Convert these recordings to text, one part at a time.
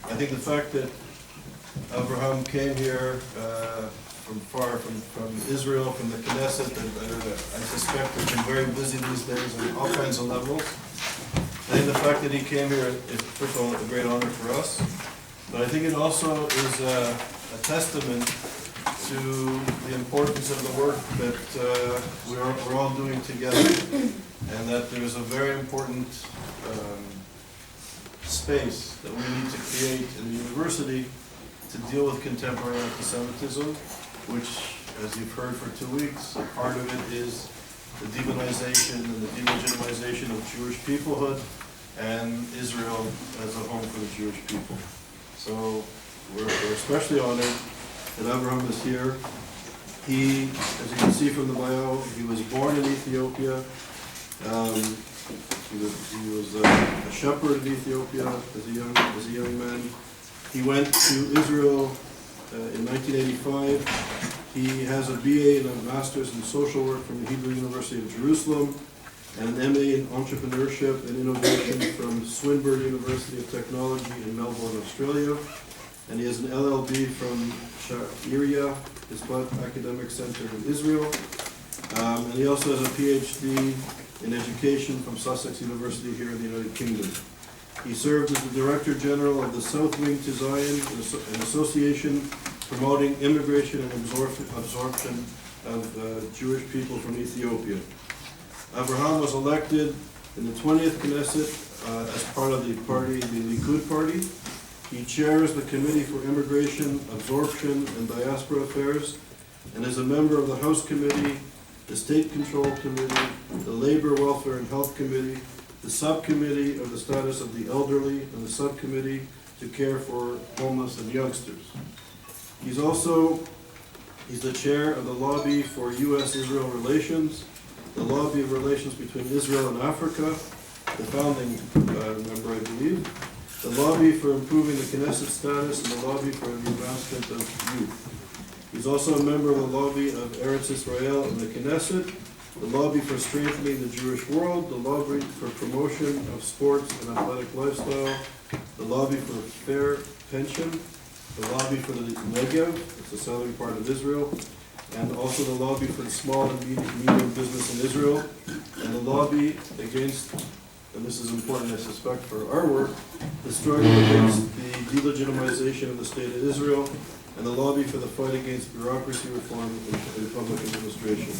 I think the fact that Avraham came here from far, from Israel, from the Knesset, I suspect has been very busy these days on all kinds of levels. I think the fact that he came here is, first of all, a great honor for us, but I think it also is a testament to the importance of the work that we're all doing together, and that there is a very important space that we need to create in the university to deal with contemporary anti-Semitism, which, as you've heard for 2 weeks, a part of it is the demonization and the delegitimization of Jewish peoplehood and Israel as a home for the Jewish people. So we're especially honored that Avraham is here. He, as you can see from the bio, he was born in Ethiopia. He was a shepherd in Ethiopia as a young man. He went to Israel in 1985. He has a BA and a master's in social work from the Hebrew University of Jerusalem, and an MA in entrepreneurship and innovation from Swinburne University of Technology in Melbourne, Australia. And he has an LLB from Sha'iriya, Isbat Academic Center in Israel. And he also has a PhD in education from Sussex University here in the United Kingdom. He served as the Director General of the South Wing to Zion, an association promoting immigration and absorption of Jewish people from Ethiopia. Avraham was elected in the 20th Knesset as part of the party, the Likud party. He chairs the Committee for Immigration, Absorption, and Diaspora Affairs, and is a member of the House Committee, the State Control Committee, the Labor, Welfare, and Health Committee, the Subcommittee of the Status of the Elderly, and the Subcommittee to Care for Homeless and Youngsters. He's the chair of the Lobby for U.S.-Israel Relations, the Lobby of Relations between Israel and Africa, the founding member, I believe, the Lobby for Improving the Knesset Status, and the Lobby for the Advancement of Youth. He's also a member of the Lobby of Eretz Israel and the Knesset, the Lobby for Strengthening the Jewish World, the Lobby for Promotion of Sports and Athletic Lifestyle, the Lobby for Fair Pension, the Lobby for the Negev, it's the southern part of Israel, and also the Lobby for Small and Medium Business in Israel, and the Lobby against, and this is important I suspect for our work, the struggle against the delegitimization of the State of Israel, and the Lobby for the fight against bureaucracy reform in public administration.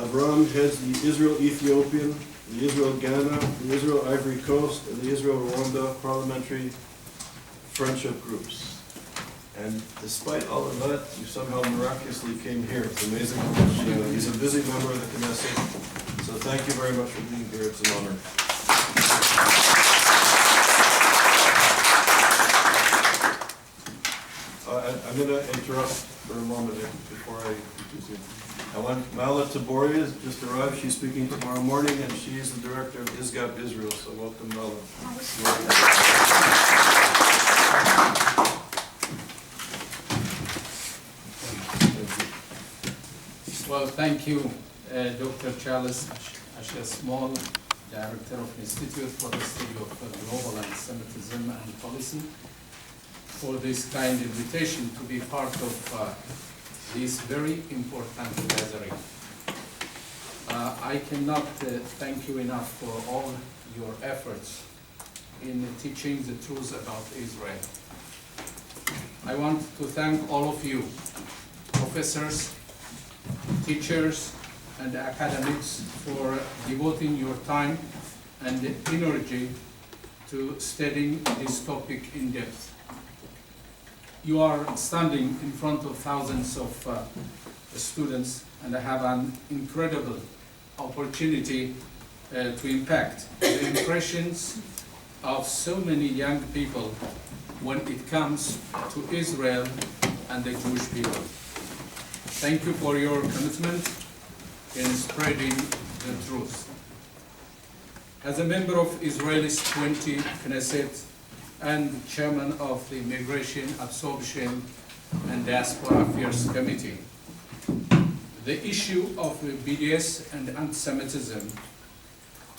Avraham heads the Israel-Ethiopian, the Israel-Ghana, the Israel-Ivory Coast, and the Israel-Rwanda parliamentary friendship groups. And despite all of that, you somehow miraculously came here. It's amazing how much, he's a busy member of the Knesset. So thank you very much for being here. It's an honor. I'm going to interrupt for a moment before I introduce you. I want Mala Taboria has just arrived. She's speaking tomorrow morning, and she is the director of ISGAP Israel. So welcome, Mala. Well, thank you, Dr. Charles Asher Small, Director of the Institute for the Study of Global Antisemitism and Policy, for this kind invitation to be part of this very important gathering. I cannot thank you enough for all your efforts in teaching the truth about Israel. I want to thank all of you, professors, teachers, and academics, for devoting your time and energy to studying this topic in depth. You are standing in front of thousands of students, and I have an incredible opportunity to impact the impressions of so many young people when it comes to Israel and the Jewish people. Thank you for your commitment in spreading the truth. As a member of Israel's 20 Knesset and chairman of the Immigration, Absorption, and Diaspora Affairs Committee, the issue of BDS and anti-Semitism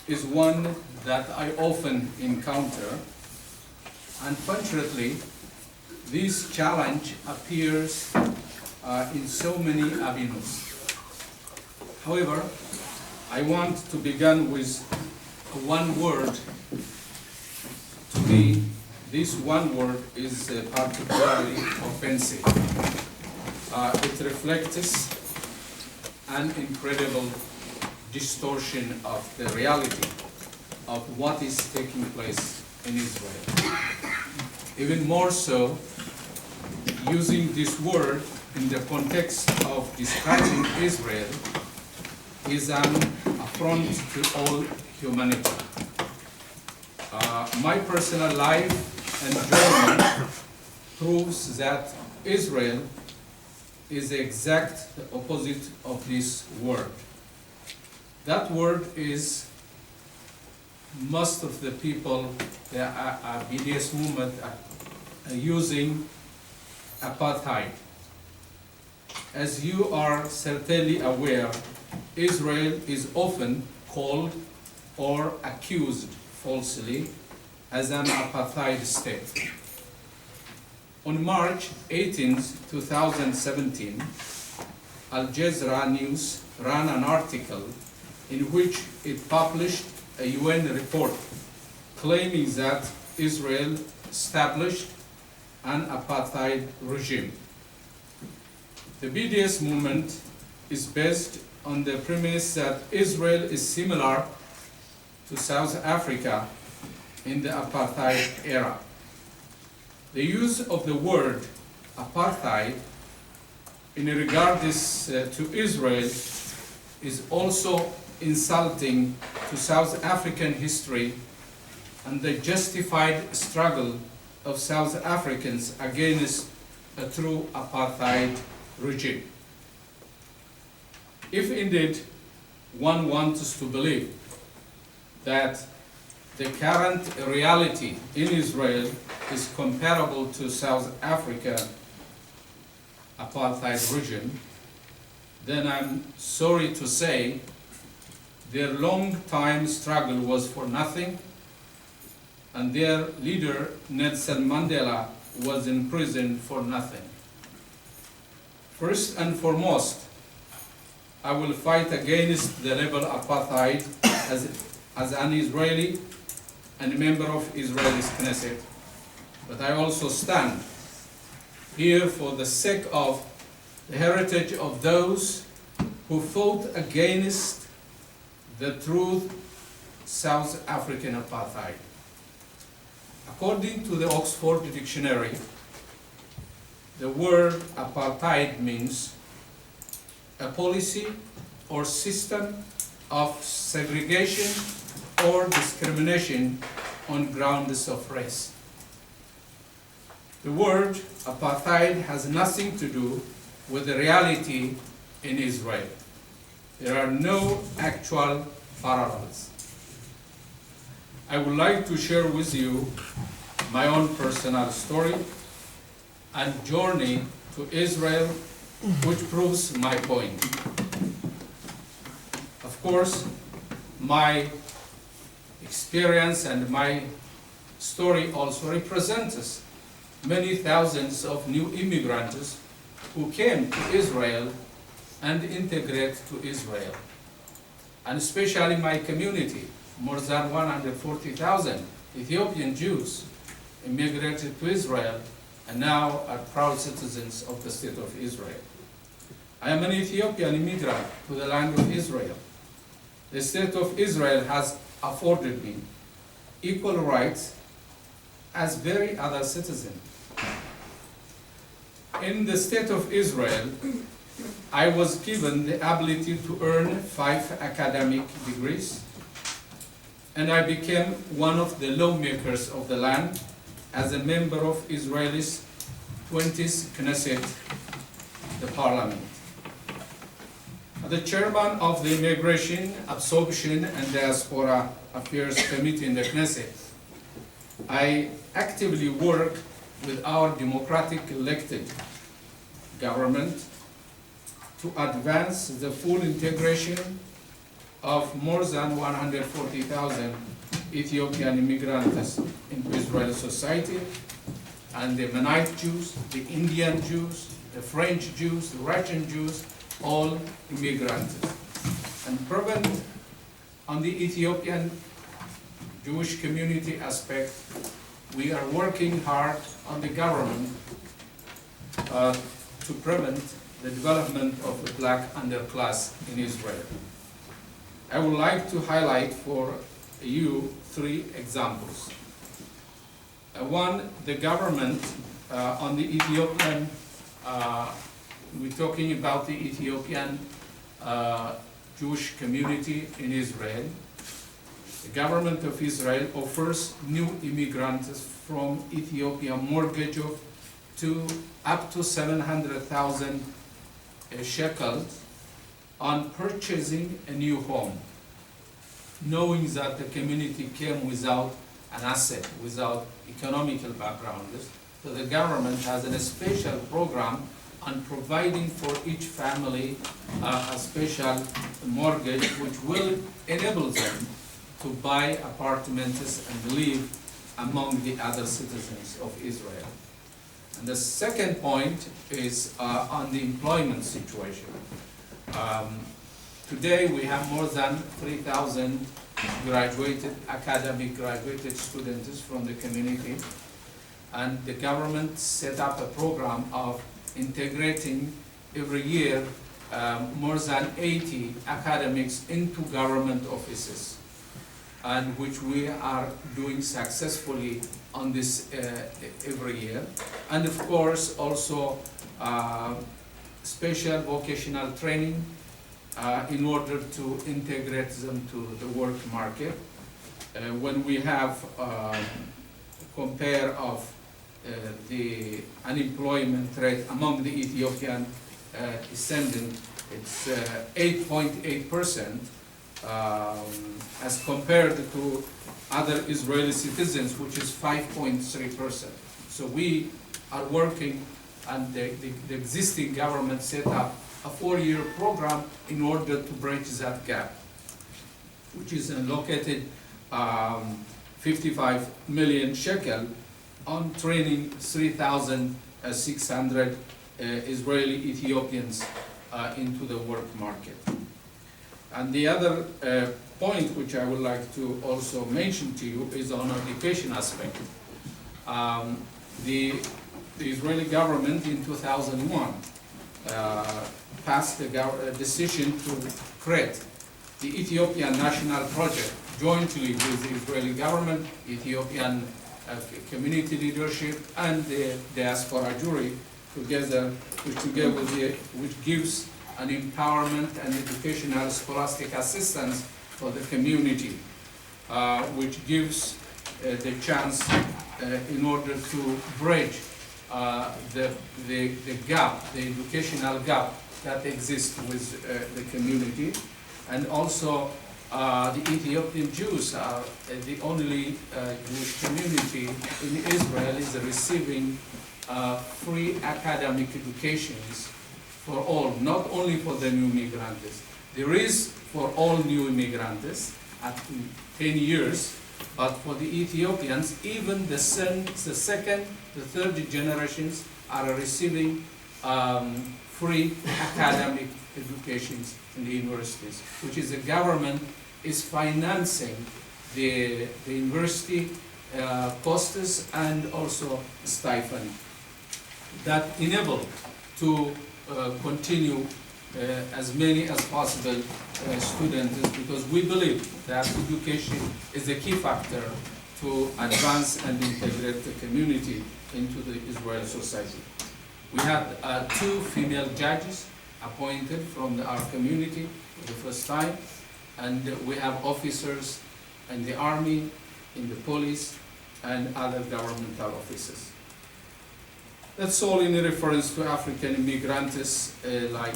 is one that I often encounter Unfortunately, this challenge appears in so many avenues. However, I want to begin with one word. To me, this one word is particularly offensive. It reflects an incredible distortion of the reality of what is taking place in Israel. Even more so, using this word in the context of describing Israel is an affront to all humanity. My personal life and journey proves that Israel is the exact opposite of this word. That word is most of the people, the BDS movement, are using apartheid. As you are certainly aware, Israel is often called or accused falsely as an apartheid state. On March 18, 2017, Al Jazeera News ran an article in which it published a UN report claiming that Israel established an apartheid regime. The BDS movement is based on the premise that Israel is similar to South Africa in the apartheid era. The use of the word apartheid in regards to Israel is also insulting to South African history and the justified struggle of South Africans against a true apartheid regime. If indeed one wants to believe that the current reality in Israel is comparable to South Africa apartheid regime, then I'm sorry to say their long-time struggle was for nothing, and their leader, Nelson Mandela, was in prison for nothing. First and foremost, I will fight against the label apartheid as an Israeli and a member of Israel's Knesset, but I also stand here for the sake of the heritage of those who fought against the true South African apartheid. According to the Oxford Dictionary, the word apartheid means a policy or system of segregation or discrimination on grounds of race. The word apartheid has nothing to do with the reality in Israel. There are no actual parallels. I would like to share with you my own personal story and journey to Israel, which proves my point. Of course, my experience and my story also represents many thousands of new immigrants who came to Israel and integrate to Israel. And especially my community, more than 140,000 Ethiopian Jews immigrated to Israel and now are proud citizens of the state of Israel. I am an Ethiopian immigrant to the land of Israel. The state of Israel has afforded me equal rights as very other citizen. In the state of Israel, I was given the ability to earn 5 academic degrees, and I became one of the lawmakers of the land as a member of Israel's 20th Knesset, the parliament. The chairman of the Immigration, Absorption and Diaspora Affairs Committee in the Knesset, I actively work with our democratic elected government to advance the full integration of more than 140,000 Ethiopian immigrants in Israeli society, and the Mennonite Jews, the Indian Jews, the French Jews, the Russian Jews, all immigrants. And prevent on the Ethiopian Jewish community aspect, we are working hard on the government to prevent the development of the black underclass in Israel. I would like to highlight for you 3 examples. One, the government on the Ethiopian, we're talking about the Ethiopian Jewish community in Israel. The government of Israel offers new immigrants from Ethiopia mortgage of up to 700,000 shekels on purchasing a new home, knowing that the community came without an asset, without economical background. So the government has a special program on providing for each family a special mortgage which will enable them to buy apartments and live among the other citizens of Israel. And the second point is on the employment situation. Today we have more than 3,000 academic graduated students from the community, and the government set up a program of integrating every year more than 80 academics into government offices, and which we are doing successfully on this every year. And of course also special vocational training in order to integrate them to the work market. When we have compare of the unemployment rate among the Ethiopian descendants, it's 8.8%, as compared to other Israeli citizens, which is 5.3%. So we are working, and the existing government set up a 4-year program in order to bridge that gap, which is allocated 55 million shekel on training 3,600 Israeli Ethiopians into the work market. And the other point which I would like to also mention to you is on education aspect. The Israeli government in 2001 passed a decision to create the Ethiopian National Project jointly with the Israeli government, Ethiopian community leadership, and the diaspora jury together, which gives an empowerment and educational scholastic assistance for the community, which gives the chance in order to bridge the gap, the educational gap that exists with the community. And also the Ethiopian Jews are the only Jewish community in Israel is receiving free academic educations for all, not only for the new immigrants. There is for all new immigrants at 10 years, but for the Ethiopians, even the second, the third generations are receiving free academic educations in the universities, which is the government is financing the university costs and also stipend that enable to continue as many as possible students, because we believe that education is a key factor to advance and integrate the community into the Israeli society. We had 2 female judges appointed from our community for the first time, and we have officers in the army, in the police, and other governmental offices. That's all in reference to African immigrants like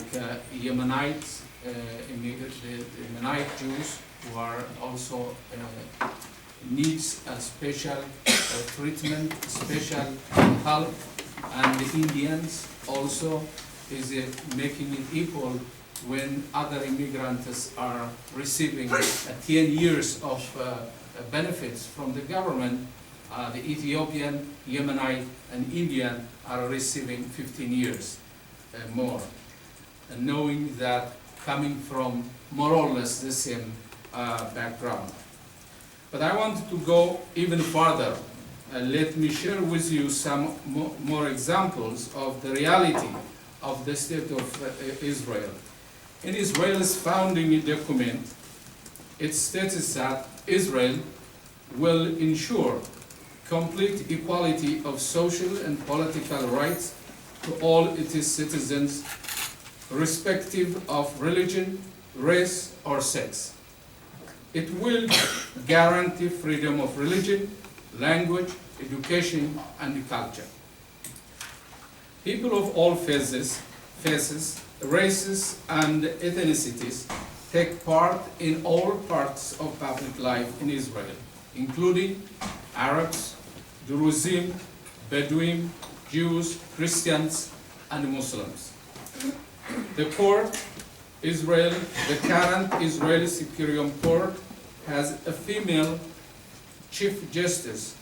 Yemenites, the Yemenite Jews, who are also needs a special treatment, special help, and the Indians also is making it equal when other immigrants are receiving 10 years of benefits from the government, the Ethiopian, Yemeni, and Indian are receiving 15 years more, and knowing that coming from more or less the same background. But I want to go even further. Let me share with you some more examples of the reality of the state of Israel. In Israel's founding document, it states that Israel will ensure complete equality of social and political rights to all its citizens, irrespective of religion, race, or sex. It will guarantee freedom of religion, language, education, and culture. People of all faces, races, and ethnicities take part in all parts of public life in Israel, including Arabs, Druze, Bedouin, Jews, Christians, and Muslims. The current Israeli Supreme Court has a female Chief Justice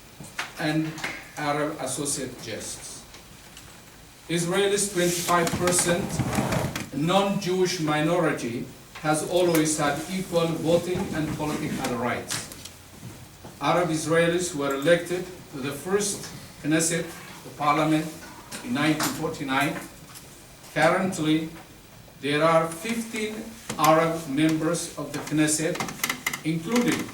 and Arab Associate Justice. Israel's 25% non-Jewish minority has always had equal voting and political rights. Arab Israelis were elected to the first Knesset, the parliament, in 1949. Currently, there are 15 Arab members of the Knesset, including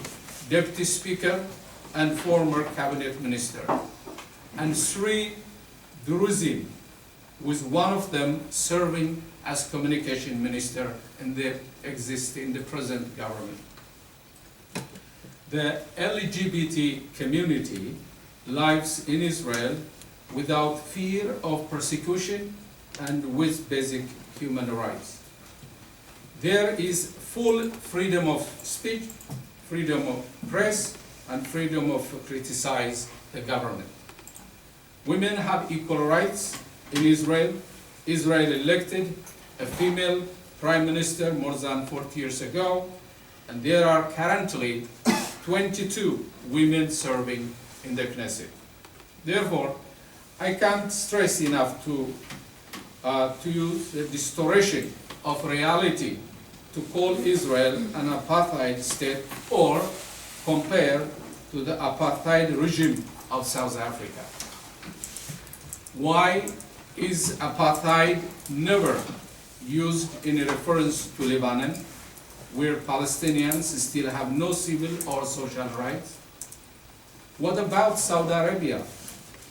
Deputy Speaker and former cabinet minister, and 3 Druze, with one of them serving as communication minister in the present government. The LGBT community lives in Israel without fear of persecution and with basic human rights. There is full freedom of speech, freedom of press, and freedom of criticize the government. Women have equal rights in Israel. Israel elected a female prime minister more than 40 years ago, and there are currently 22 women serving in the Knesset. Therefore, I can't stress enough to use the distortion of reality to call Israel an apartheid state or compare to the apartheid regime of South Africa. Why is apartheid never used in reference to Lebanon, where Palestinians still have no civil or social rights? What about Saudi Arabia,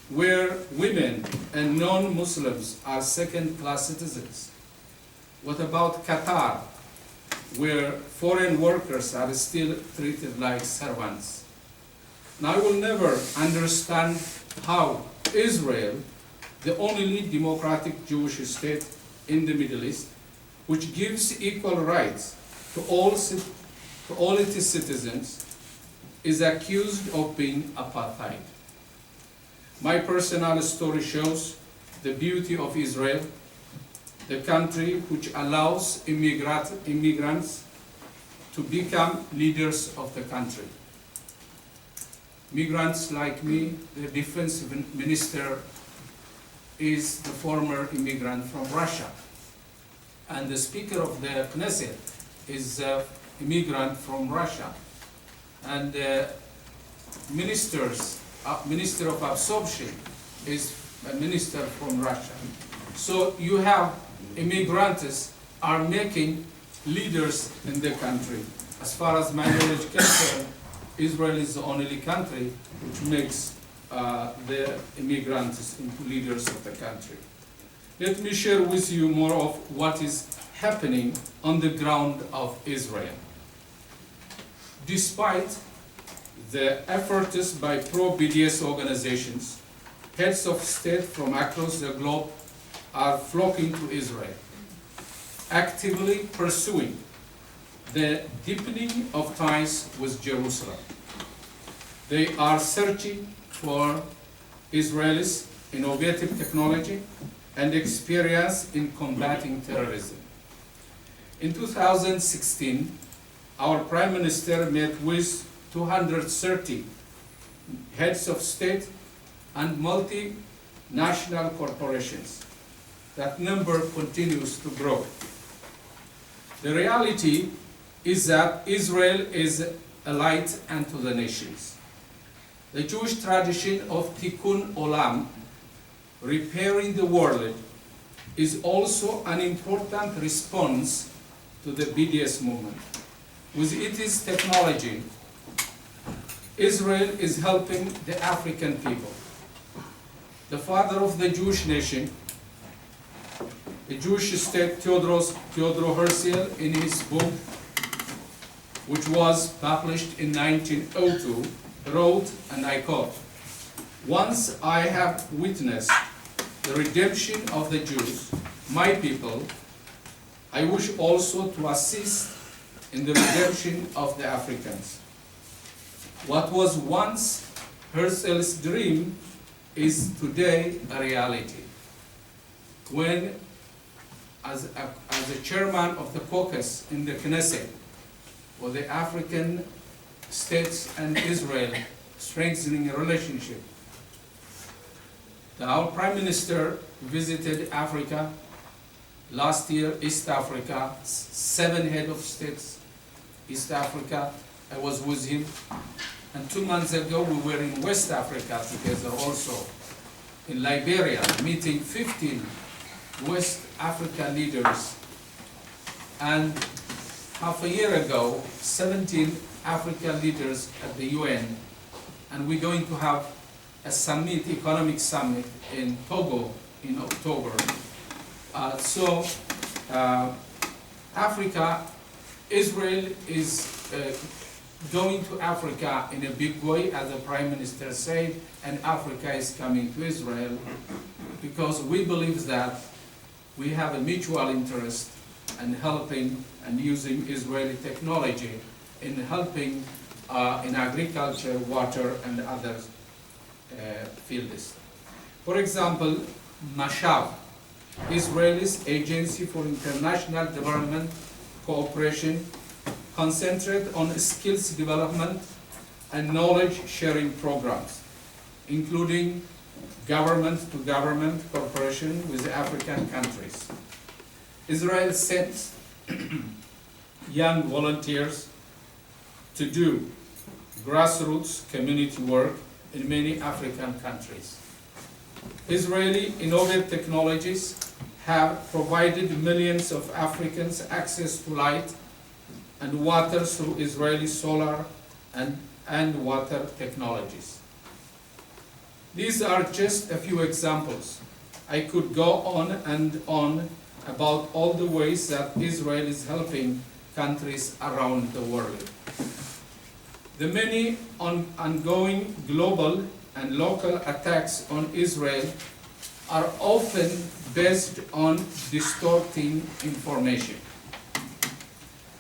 where women and non-Muslims are second-class citizens? What about Qatar, where foreign workers are still treated like servants? And I will never understand how Israel, the only democratic Jewish state in the Middle East, which gives equal rights to all its citizens, is accused of being apartheid. My personal story shows the beauty of Israel, the country which allows immigrants to become leaders of the country. Migrants like me, the defense minister is the former immigrant from Russia, and the speaker of the Knesset is an immigrant from Russia, and the minister of absorption is a minister from Russia. So you have immigrants are making leaders in the country. As far as my knowledge is concerned, Israel is the only country which makes the immigrants into leaders of the country. Let me share with you more of what is happening on the ground of Israel. Despite the efforts by pro-BDS organizations, heads of state from across the globe are flocking to Israel, actively pursuing the deepening of ties with Jerusalem. They are searching for Israelis' innovative technology and experience in combating terrorism. In 2016, our Prime Minister met with 230 heads of state and multinational corporations. That number continues to grow. The reality is that Israel is a light unto the nations. The Jewish tradition of Tikkun Olam, repairing the world, is also an important response to the BDS movement. With its technology, Israel is helping the African people. The father of the Jewish nation, the Jewish state, Theodor Herzl, in his book, which was published in 1902, wrote, and I quote, "Once I have witnessed the redemption of the Jews, my people, I wish also to assist in the redemption of the Africans. What was once Herzl's dream is today a reality." When, as a chairman of the caucus in the Knesset, for the African states and Israel strengthening a relationship, our Prime Minister visited Africa last year, East Africa, 7 heads of states, East Africa. I was with him. And 2 months ago, we were in West Africa together also, in Liberia, meeting 15 West Africa leaders. And half a year ago, 17 African leaders at the UN. And we're going to have a summit, economic summit in Togo in October. Africa, Israel is going to Africa in a big way, as the Prime Minister said, and Africa is coming to Israel because we believe that we have a mutual interest in helping and using Israeli technology in helping in agriculture, water, and other fields. For example, Mashav, Israel's Agency for International Development Cooperation, concentrate on skills development and knowledge sharing programs, including government-to-government cooperation with African countries. Israel sends young volunteers to do grassroots community work in many African countries. Israeli innovative technologies have provided millions of Africans access to light and water through Israeli solar and water technologies. These are just a few examples. I could go on and on about all the ways that Israel is helping countries around the world. The many ongoing global and local attacks on Israel are often based on distorting information.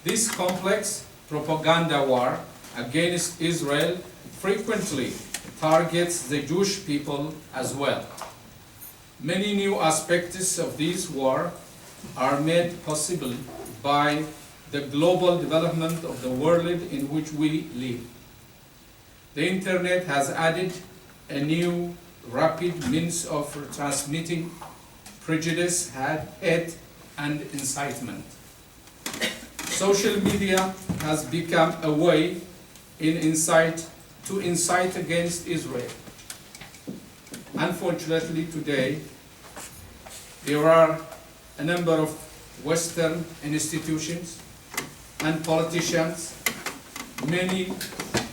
This complex propaganda war against Israel frequently targets the Jewish people as well. Many new aspects of this war are made possible by the global development of the world in which we live. The internet has added a new rapid means of transmitting prejudice, hate, and incitement. Social media has become a way to incite against Israel. Unfortunately, today, there are a number of Western institutions and politicians, many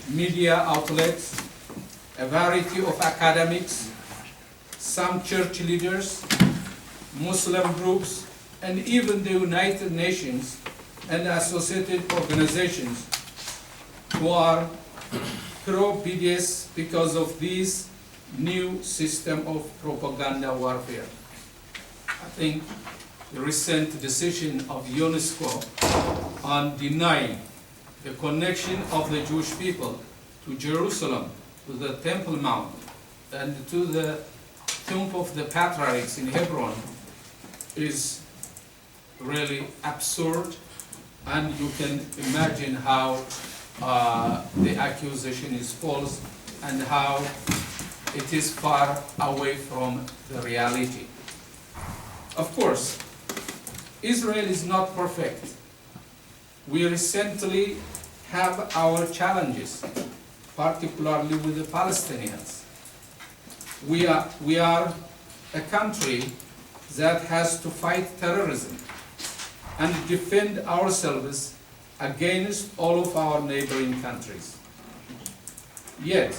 media outlets, a variety of academics, some church leaders, Muslim groups, and even the United Nations and associated organizations who are pro-BDS because of this new system of propaganda warfare. I think the recent decision of UNESCO on denying the connection of the Jewish people to Jerusalem, to the Temple Mount, and to the tomb of the patriarchs in Hebron is really absurd, and you can imagine how the accusation is false and how it is far away from the reality. Of course, Israel is not perfect. We recently have our challenges, particularly with the Palestinians. We are a country that has to fight terrorism and defend ourselves against all of our neighboring countries. Yet,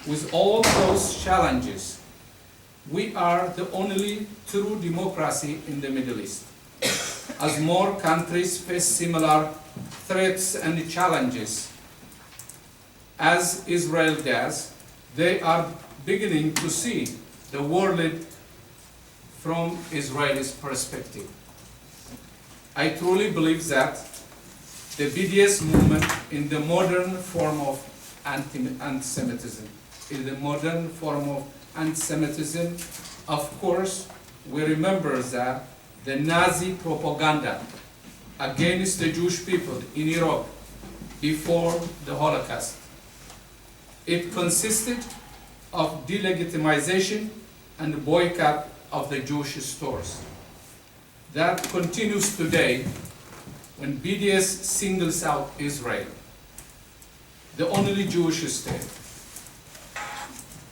with all those challenges, we are the only true democracy in the Middle East. As more countries face similar threats and challenges as Israel does, they are beginning to see the world from Israel's perspective. I truly believe that the BDS movement in the modern form of anti-Semitism of course, we remember that the Nazi propaganda against the Jewish people in Europe before the Holocaust. It consisted of delegitimization and boycott of the Jewish stores. That continues today when BDS singles out Israel, the only Jewish state.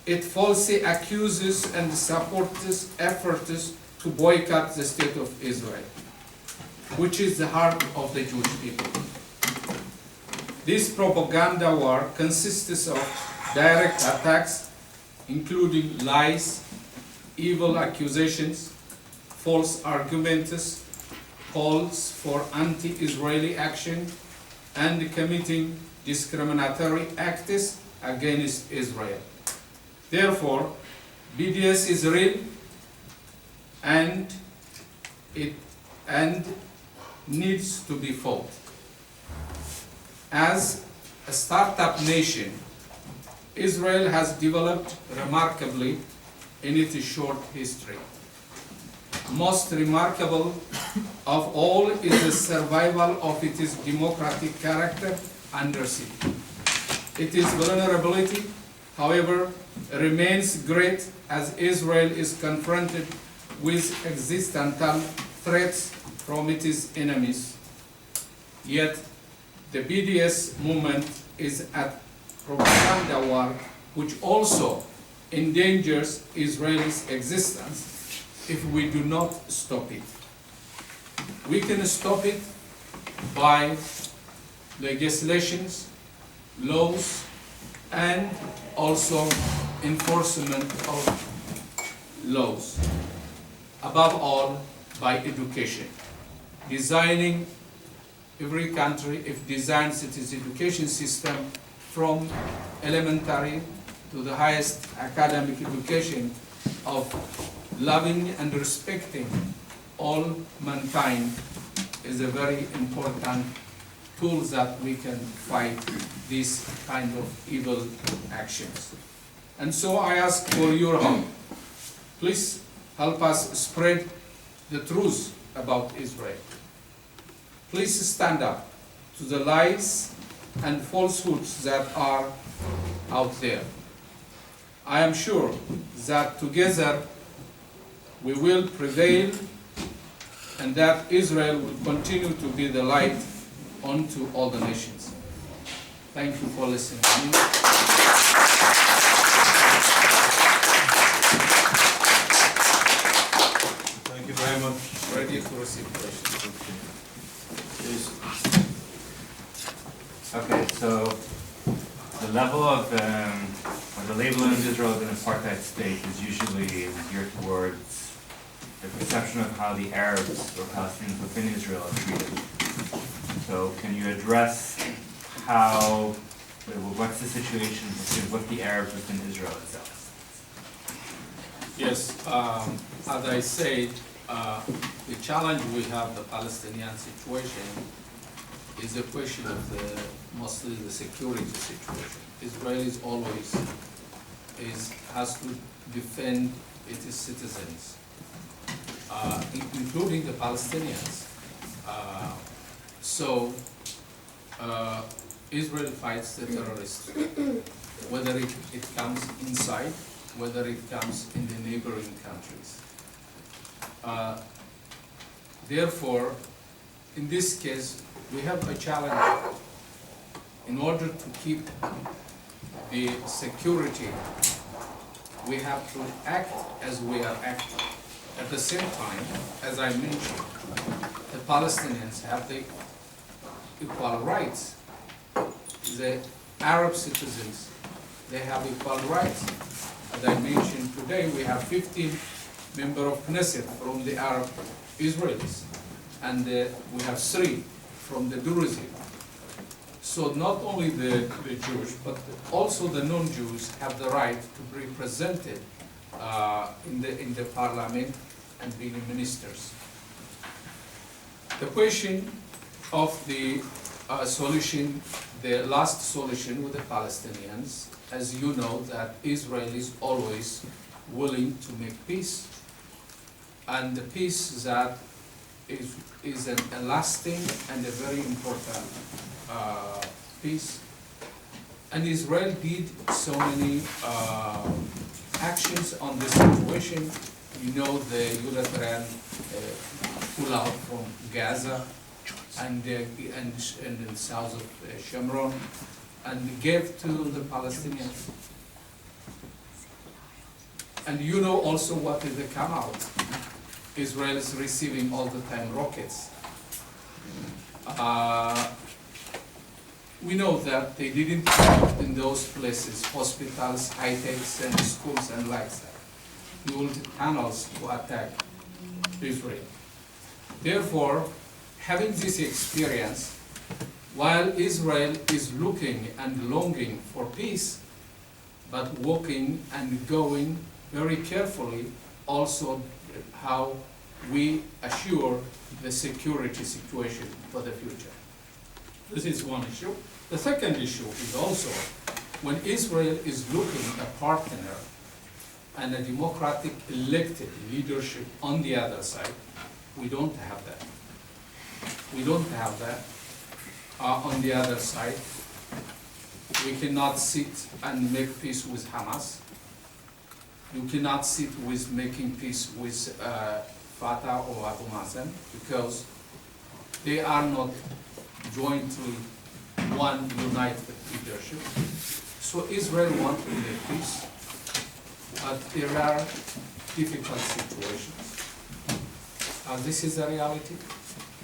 It falsely accuses and supports efforts to boycott the state of Israel, which is the heart of the Jewish people. This propaganda war consists of direct attacks, including lies, evil accusations, false arguments, calls for anti-Israeli action, and committing discriminatory acts against Israel. Therefore, BDS is real and it needs to be fought. As a startup nation, Israel has developed remarkably in its short history. Most remarkable of all is the survival of its democratic character under siege. Its vulnerability, however, remains great as Israel is confronted with existential threats from its enemies. Yet, the BDS movement is at propaganda war, which also endangers Israel's existence if we do not stop it. We can stop it by legislations, laws, and also enforcement of laws. Above all, by education. Designing every country, if designs its education system from elementary to the highest academic education of loving and respecting all mankind is a very important tool that we can fight these kind of evil actions. And so I ask for your help. Please help us spread the truth about Israel. Please stand up to the lies and falsehoods that are out there. I am sure that together we will prevail and that Israel will continue to be the light unto all the nations. Thank you for listening to me. Thank you very much. Ready to receive questions. Please. Okay, so the level of, or the labeling of Israel as an apartheid state is usually geared towards the perception of how the Arabs or Palestinians within Israel are treated. So can you address how, what's the situation with the Arabs within Israel itself? Yes, as I said, the challenge we have, the Palestinian situation, is a question of mostly the security situation. Israel is always has to defend its citizens, including the Palestinians. So Israel fights the terrorists, whether it comes inside, whether it comes in the neighboring countries. Therefore, in this case, we have a challenge. In order to keep the security, we have to act as we are acting. At the same time, as I mentioned, the Palestinians have the equal rights. The Arab citizens, they have equal rights. As I mentioned today, we have 15 members of Knesset from the Arab Israelis, and we have 3 from the Druze. So not only the Jews, but also the non-Jews have the right to be represented in the parliament and being ministers. The question of the solution, the last solution with the Palestinians, as you know, that Israel is always willing to make peace, and the peace that is a lasting and a very important peace. And Israel did so many actions on this situation. You know, the unilateral pull out from Gaza and in the south of Shomron, and gave to the Palestinians. And you know also what did they come out. Israel is receiving all the time rockets. We know that they didn't have in those places hospitals, high-techs, and schools and like that. Build tunnels to attack Israel. Therefore, having this experience, while Israel is looking and longing for peace, but walking and going very carefully also how we assure the security situation for the future. This is one issue. The second issue is also when Israel is looking a partner and a democratic elected leadership on the other side, we don't have that. We don't have that on the other side. We cannot sit and make peace with Hamas. You cannot sit with making peace with Fatah or Abu Mazen because they are not jointly one united leadership. So Israel wants to make peace, but there are difficult situations. This is a reality.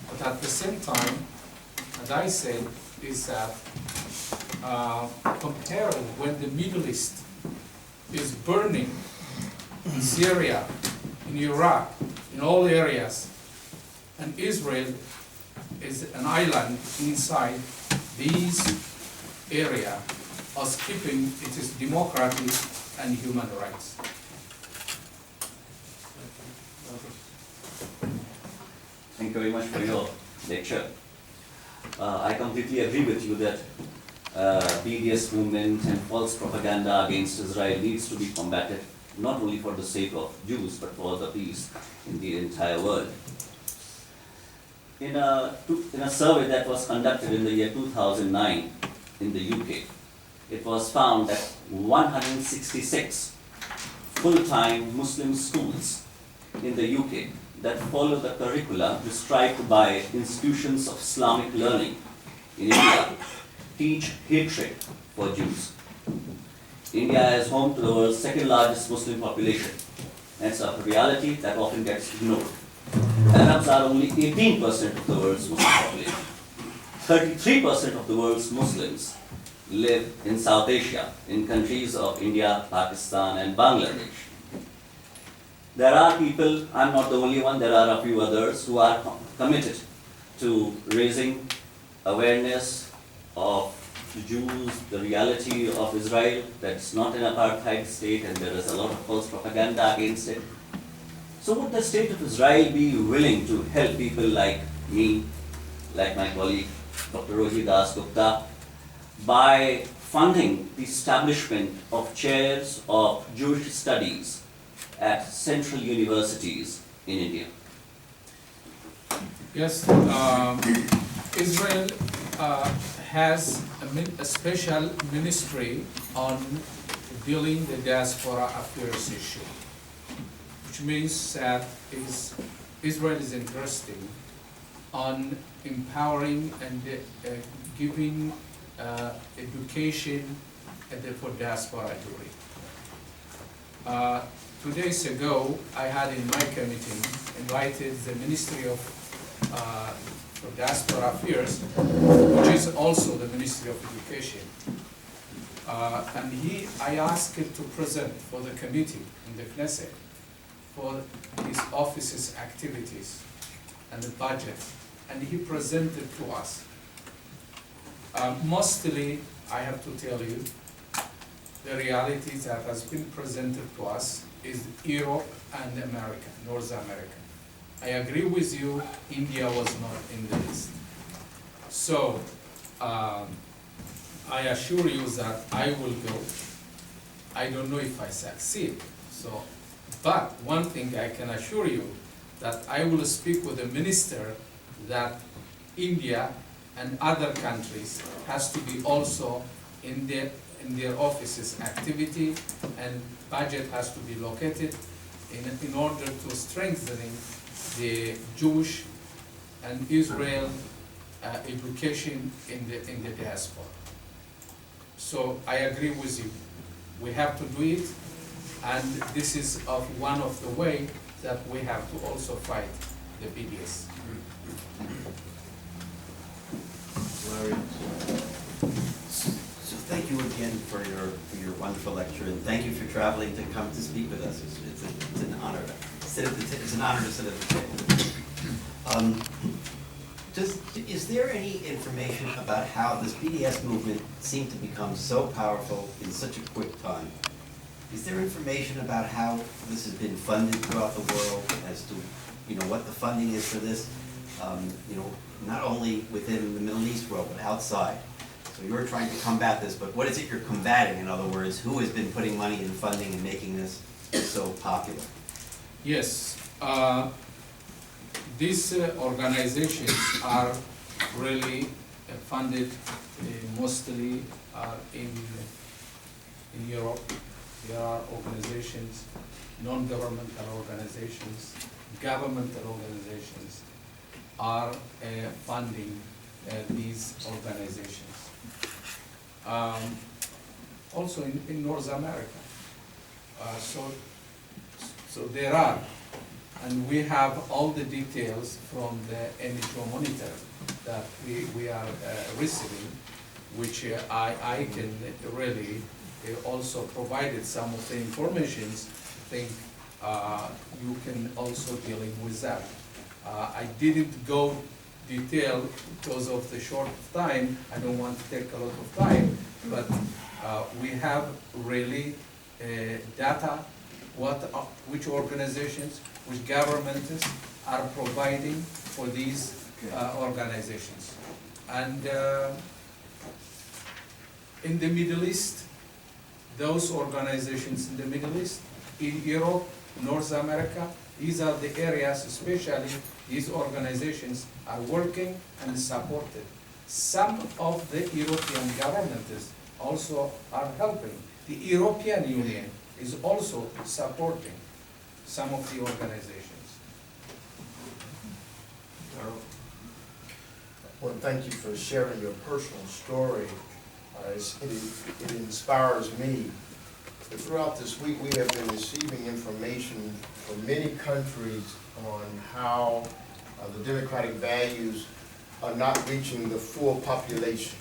But at the same time, as I said, is that comparing when the Middle East is burning in Syria, in Iraq, in all areas, and Israel is an island inside these area of keeping its democratic and human rights. Thank you very much for your lecture. I completely agree with you that BDS movement and false propaganda against Israel needs to be combated, not only for the sake of Jews, but for the peace in the entire world. In a survey that was conducted in the year 2009 in the UK, it was found that 166 full-time Muslim schools in the UK that follow the curricula prescribed by institutions of Islamic learning in India teach hatred for Jews. India is home to the world's second largest Muslim population. That's a reality that often gets ignored. Arabs are only 18% of the world's Muslim population. 33% of the world's Muslims live in South Asia, in countries of India, Pakistan, and Bangladesh. There are people, I'm not the only one, there are a few others who are committed to raising awareness of the Jews, the reality of Israel, that it's not an apartheid state and there is a lot of false propaganda against it. So would the state of Israel be willing to help people like me, like my colleague, Dr. Rohit Das Gupta, by funding the establishment of chairs of Jewish studies at central universities in India? Yes, Israel has a special ministry on dealing the diaspora affairs issue, which means that Israel is interested on empowering and giving education for diaspora during. 2 days ago, I had in my committee invited the Ministry of for Diaspora Affairs, which is also the Ministry of Education. And I asked him to present for the committee in the Knesset for his office's activities and the budget, and he presented to us. Mostly, I have to tell you, the reality that has been presented to us is Europe and America, North America. I agree with you, India was not in the list. So, I assure you that I will go. I don't know if I succeed. So, but one thing I can assure you, that I will speak with the minister that India and other countries has to be also in their offices activity, and budget has to be located in order to strengthening the Jewish and Israel education in the diaspora. So I agree with you. We have to do it, and this is one of the way that we have to also fight the BDS. Larry? So thank you again for your wonderful lecture, and thank you for traveling to come to speak with us. It's an honor. It's an honor to sit at the table. Is there any information about how this BDS movement seemed to become so powerful in such a quick time? Is there information about how this has been funded throughout the world, as to what the funding is for this? Not only within the Middle East world, but outside. So you're trying to combat this, but what is it you're combating? In other words, who has been putting money and funding and making this so popular? Yes, these organizations are really funded mostly in Europe. There are organizations, non-governmental organizations, governmental organizations are funding these organizations. Also in North America. So there are, and we have all the details from the NHO monitor that we are receiving, which I can really also provided some of the information. I think you can also dealing with that. I didn't go detail because of the short time. I don't want to take a lot of time, but we have really data, which organizations, which governments are providing for these organizations. And in the Middle East, those organizations in the Middle East, in Europe, North America, these are the areas, especially these organizations are working and supported. Some of the European governments also are helping. The European Union is also supporting some of the organizations. Well, thank you for sharing your personal story. It inspires me. But throughout this week, we have been receiving information from many countries on how the democratic values are not reaching the full population.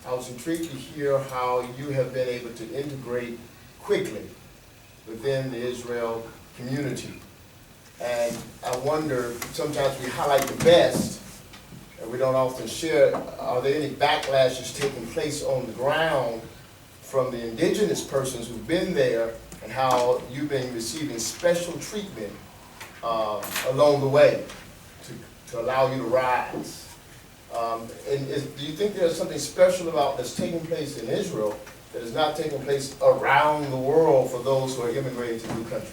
I was intrigued to hear how you have been able to integrate quickly within the Israel community. And I wonder, sometimes we highlight the best, and we don't often share. Are there any backlashes taking place on the ground from the indigenous persons who've been there, and how you've been receiving special treatment along the way to allow you to rise? Do you think there's something special about that's taking place in Israel that is not taking place around the world for those who are immigrating to new countries?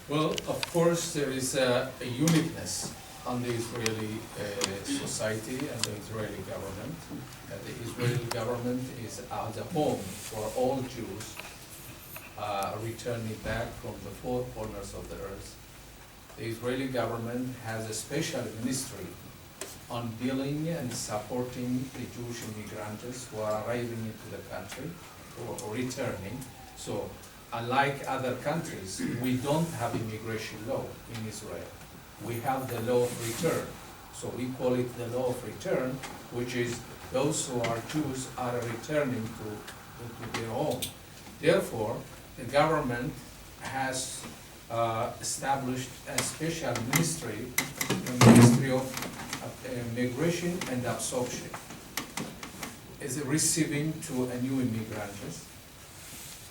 Well, of course, there is a uniqueness on the Israeli society and the Israeli government. The Israeli government is as a home for all Jews returning back from the four corners of the earth. The Israeli government has a special ministry on dealing and supporting the Jewish immigrants who are arriving into the country or returning. So, unlike other countries, we don't have immigration law in Israel. We have the law of return. So we call it the law of return, which is those who are Jews are returning to their home. Therefore, the government has established a special ministry, the Ministry of Migration and Absorption, is receiving to a new immigrants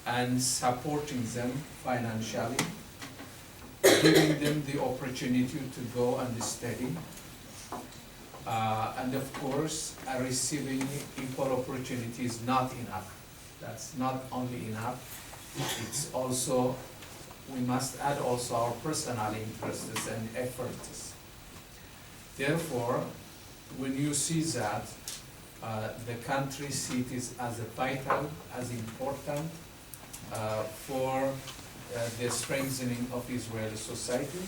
and supporting them financially, giving them the opportunity to go and study, and of course, receiving equal opportunity is not enough. That's not only enough, it's also, we must add also our personal interests and efforts. Therefore, when you see that, the country sees it as a vital, as important for the strengthening of Israeli society.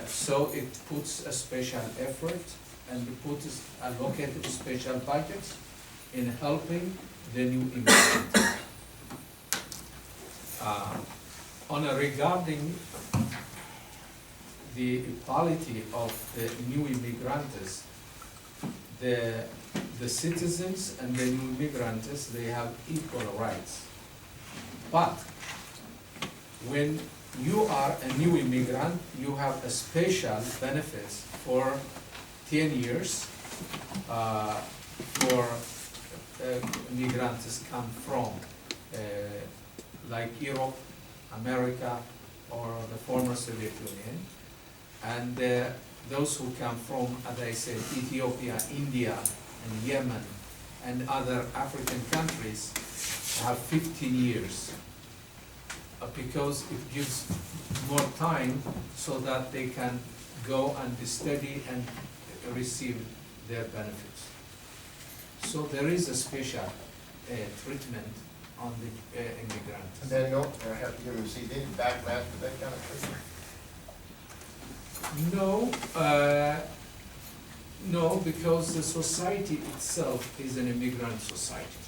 So it puts a special effort and puts allocated special budgets in helping the new immigrants. Regarding the equality of the new immigrants, the citizens and the new immigrants, they have equal rights. But when you are a new immigrant, you have a special benefits for 10 years for immigrants come from like Europe, America, or the former Soviet Union. And those who come from, as I said, Ethiopia, India, and Yemen, and other African countries have 15 years because it gives more time so that they can go and study and receive their benefits. So there is a special treatment on the immigrants. And then have you received any backlash for that kind of treatment? No, because the society itself is an immigrant society.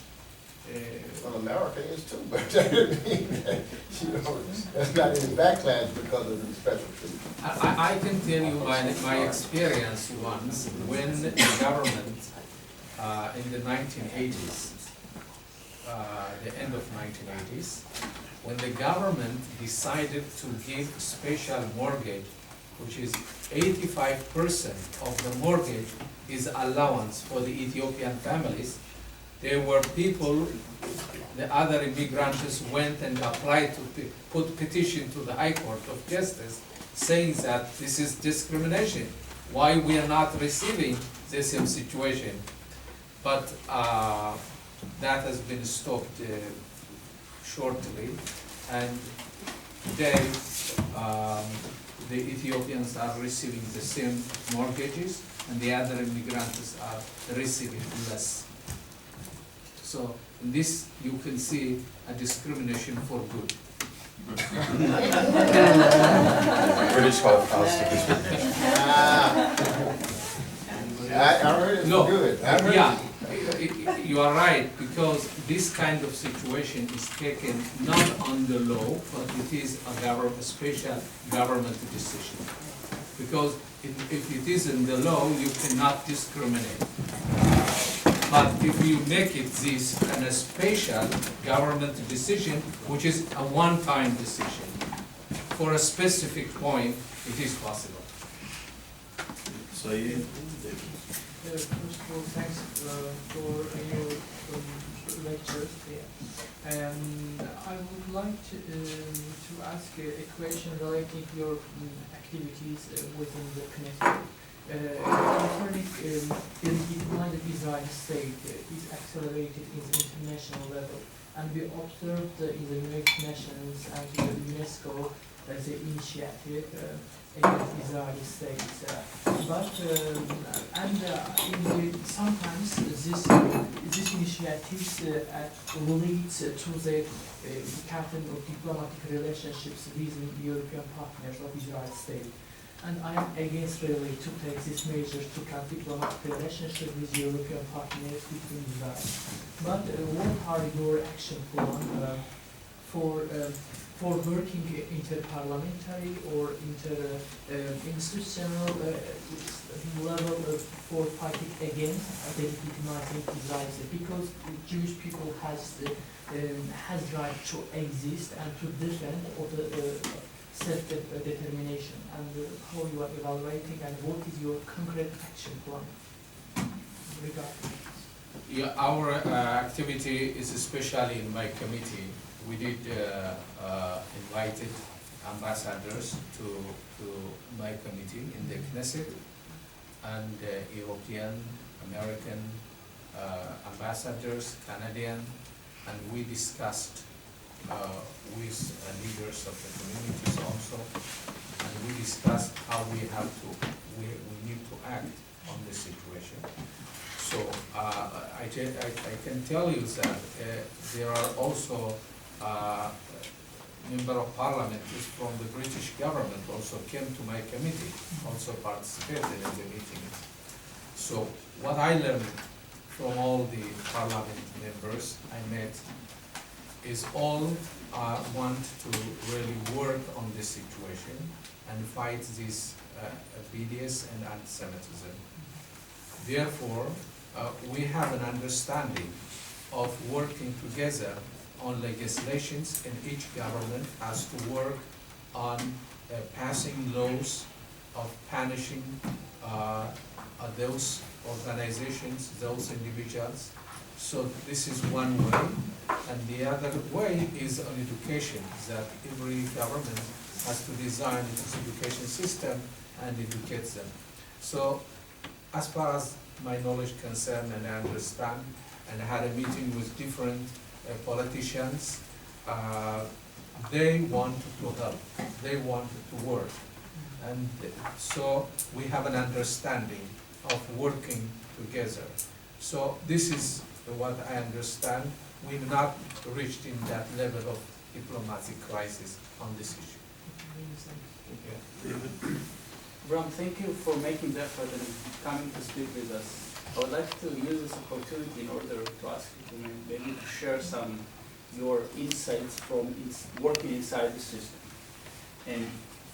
Well, America is too, but that doesn't mean that, there's not any backlash because of the special treatment. I can tell you my experience once when the government in the 1980s, the end of 1980s, when the government decided to give special mortgage, which is 85% of the mortgage is allowance for the Ethiopian families. There were people, the other immigrants went and applied to put petition to the High Court of Justice saying that this is discrimination. Why we are not receiving the same situation? But that has been stopped shortly, and today the Ethiopians are receiving the same mortgages and the other immigrants are receiving less. So in this you can see a discrimination for good. British Holocaust of discrimination. I heard it's good. I heard Yeah, you are right, because this kind of situation is taken not on the law, but it is a special government decision. Because if it is in the law, you cannot discriminate. But if you make it this and a special government decision, which is a one-time decision, for a specific point, it is possible. So you, First of all, thanks for your lectures. I would like to ask a question relating to your activities within the Knesset. Concerning the decline of Israeli state is accelerated in the international level. and we observed in the United Nations and the UNESCO the initiative against Israeli state. Sometimes this initiatives leads to the pattern of diplomatic relationships with European partners of Israel state. And I am against really to take these measures to cut diplomatic relationship with European partners between Israel. But what are your action plans for working interparliamentary or institutional level for fighting against delegitimizing Israel? Because Jewish people has right to exist and to defend of the self-determination, and how you are evaluating and what is your concrete action plan regarding this? Yeah, our activity is especially in my committee. We did invited ambassadors to my committee in the Knesset, and European, American ambassadors, Canadian, and we discussed with leaders of the communities also, and we discussed how we need to act on this situation. So I can tell you that there are also member of parliament from the British government also came to my committee, also participated in the meetings. So what I learned from all the parliament members I met is all want to really work on this situation and fight this BDS and antisemitism. Therefore, we have an understanding of working together on legislations, and each government has to work on passing laws of punishing those organizations, those individuals. So this is one way, and the other way is on education, that every government has to design its education system and educate them. So as far as my knowledge concerned and I understand, and I had a meeting with different politicians, they want to help, they want to work. And so we have an understanding of working together. So this is what I understand. We've not reached in that level of diplomatic crisis on this issue. Yeah. Avraham, thank you for making the effort and coming to speak with us. I would like to use this opportunity in order to ask you to maybe to share some your insights from working inside the system. And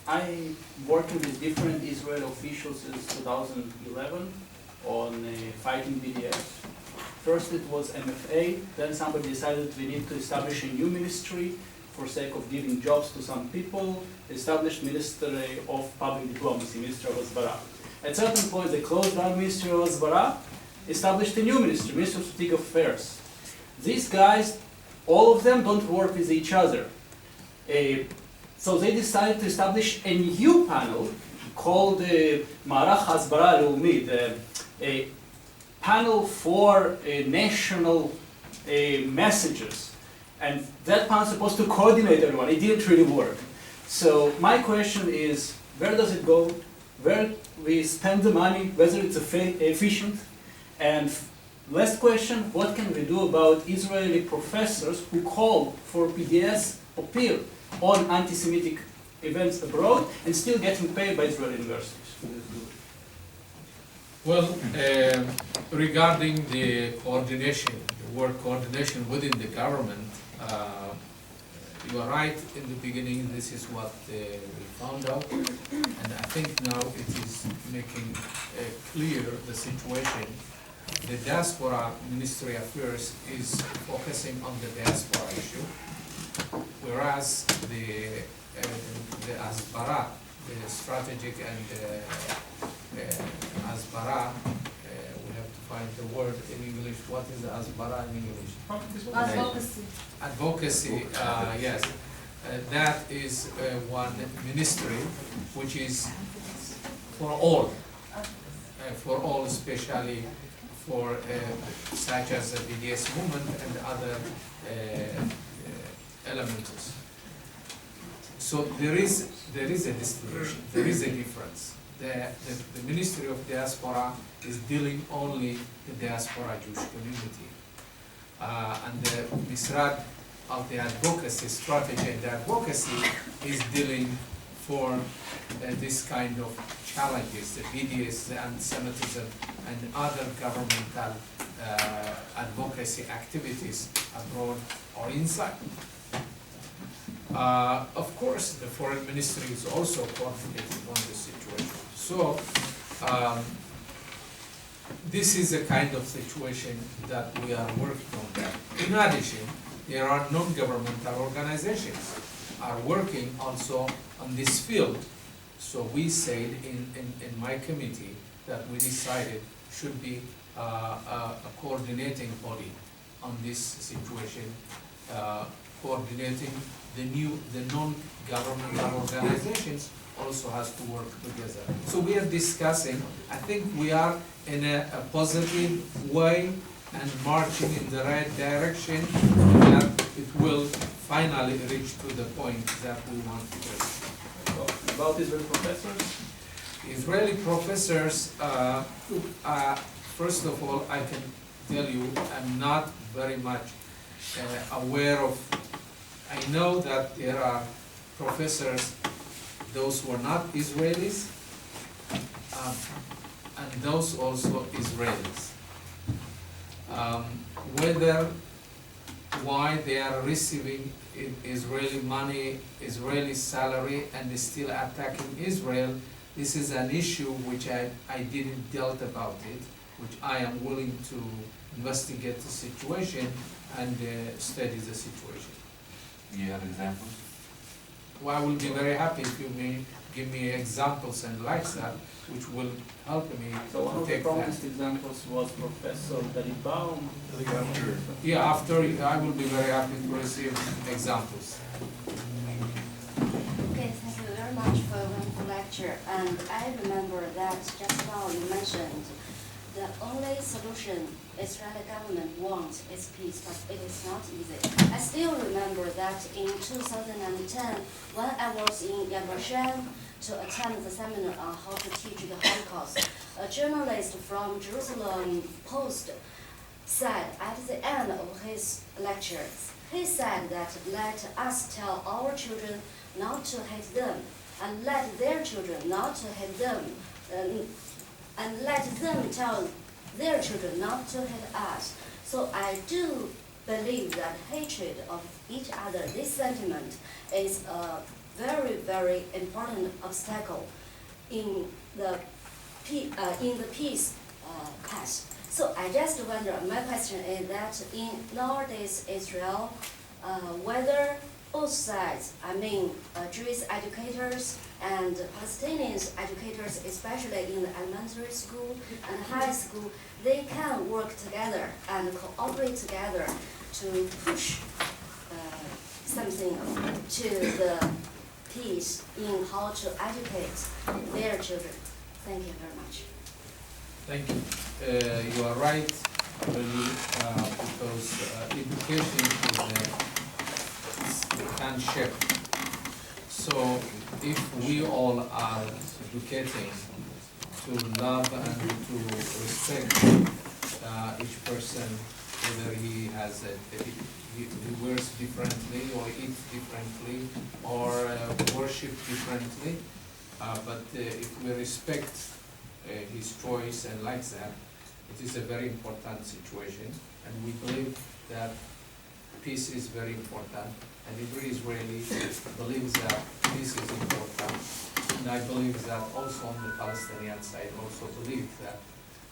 I working with different Israeli officials since 2011 on fighting BDS. First it was MFA, then somebody decided we need to establish a new ministry for sake of giving jobs to some people, established Ministry of Public Diplomacy, Ministry of Hasbara. At certain point they closed down Ministry of Hasbara, established a new ministry, Ministry of Strategic Affairs. These guys, all of them don't work with each other. So they decided to establish a new panel called Marach Hasbara Leumi, a panel for national messages. And that panel is supposed to coordinate everyone. It didn't really work. So my question is, where does it go? Where we spend the money, whether it's efficient? And last question, what can we do about Israeli professors who call for BDS appeal on anti-Semitic events abroad and still getting paid by Israeli universities? Well, regarding the coordination, the work coordination within the government, you are right in the beginning, this is what we found out, and I think now it is making clear the situation. The diaspora ministry affairs is focusing on the diaspora issue, whereas the Hasbara, the strategic and Hasbara, we have to find the word in English. What is Hasbara in English? Advocacy. Advocacy, yes. That is one ministry which is for all, especially for such as the BDS movement and other elements. So there is a distinction, there is a difference. The Ministry of Diaspora is dealing only the diaspora Jewish community. And the Misrad of the advocacy, strategy and advocacy is dealing for this kind of challenges, the BDS, the antisemitism, and other governmental advocacy activities abroad or inside. Of course, the foreign ministry is also coordinating on the situation. So, this is a kind of situation that we are working on that. In addition, there are non-governmental organizations are working also on this field. So we said in my committee that we decided should be a coordinating body on this situation, coordinating the non-governmental organizations also has to work together. So we are discussing, I think we are in a positive way and marching in the right direction, that it will finally reach to the point that we want to reach. About Israeli professors? Israeli professors, first of all, I can tell you, I'm not very much aware of. I know that there are professors, those who are not Israelis, and those also Israelis. Why they are receiving Israeli money, Israeli salary, and still attacking Israel, this is an issue which I didn't dealt about it, which I am willing to investigate the situation and study the situation. You have examples? Well, I will be very happy if you may give me examples and likes that, which will help me So one to of the take that. prominent examples was Professor David Baum. Yeah, after, I will be very happy to receive examples. Okay, thank you very much for your wonderful lecture. And I remember that just now you mentioned the only solution Israeli government wants is peace, but it is not easy. I still remember that in 2010, when I was in Yad Vashem to attend the seminar on how to teach the Holocaust, a journalist from Jerusalem Post said at the end of his lectures, he said that let us tell our children not to hate them, and let their children not to hate them, and let them tell their children not to hate us. So I do believe that hatred of each other, this sentiment, is a very, very important obstacle in the peace path. So I just wonder, my question is that in nowadays Israel, whether both sides, I mean Jewish educators and Palestinian educators, especially in the elementary school and high school, they can work together and cooperate together to push something to the peace in how to educate their children. Thank you very much. Thank you. You are right, really, because education is can shape. So if we all are educating to love and to respect each person, whether he has he wears differently or eats differently or worship differently, but if we respect his choice and likes that, it is a very important situation, and we believe that peace is very important, and every Israeli believes that peace is important, and I believe that also on the Palestinian side also believe that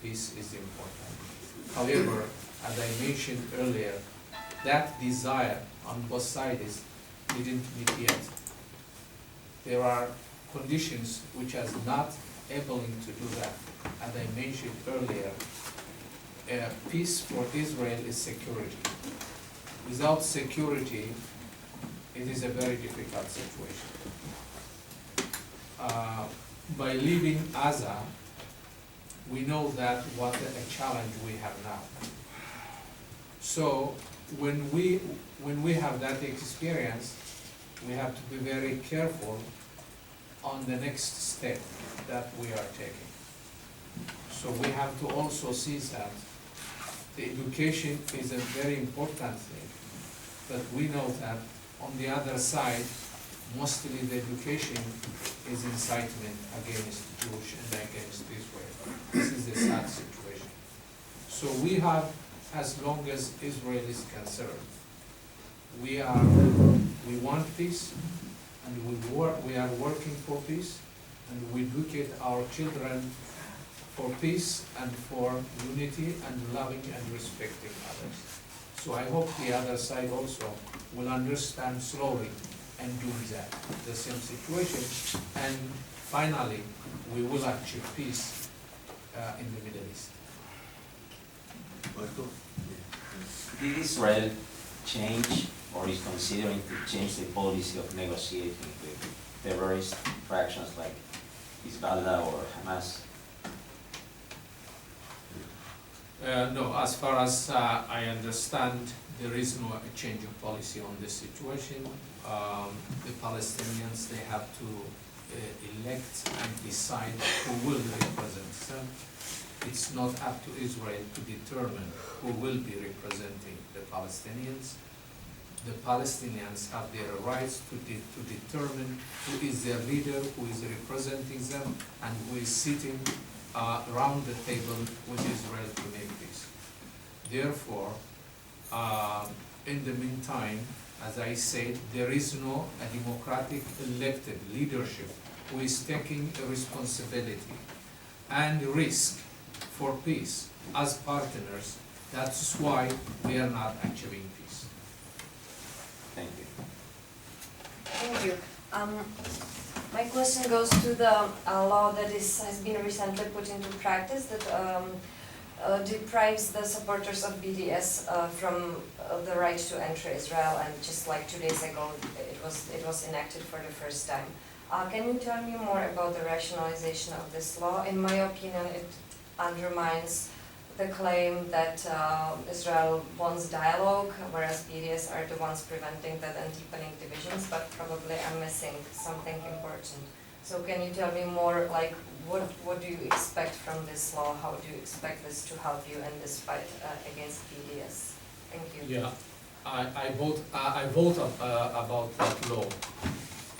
peace is important. However, as I mentioned earlier, that desire on both sides didn't meet yet. There are conditions which are not enabling to do that. As I mentioned earlier, peace for Israel is security. Without security, it is a very difficult situation. By leaving Gaza, we know that what a challenge we have now. So when we have that experience, we have to be very careful on the next step that we are taking. So we have to also see that the education is a very important thing, but we know that on the other side, mostly the education is incitement against Jewish and against Israel. This is a sad situation. So we have, as long as Israel is concerned, we want peace, and we are working for peace, and we educate our children for peace and for unity and loving and respecting others. So I hope the other side also will understand slowly and do that, the same situation, and finally we will achieve peace in the Middle East. Michael? Did Israel change or is considering to change the policy of negotiating with terrorist fractions like Hezbollah or Hamas? No, as far as I understand, there is no change of policy on this situation. The Palestinians, they have to elect and decide who will represent them. It's not up to Israel to determine who will be representing the Palestinians. The Palestinians have their rights to determine who is their leader, who is representing them, and who is sitting around the table with Israel to make peace. Therefore, in the meantime, as I said, there is no a democratic elected leadership who is taking a responsibility and risk for peace as partners. That's why we are not achieving peace. Thank you. Thank you. My question goes to the law that has been recently put into practice that deprives the supporters of BDS from the right to enter Israel, and just like 2 days ago it was enacted for the first time. Can you tell me more about the rationalization of this law? In my opinion, it undermines the claim that Israel wants dialogue, whereas BDS are the ones preventing that and deepening divisions, but probably I'm missing something important. So can you tell me more, like, what do you expect from this law? How do you expect this to help you in this fight against BDS? Thank you. Yeah, I vote about that law.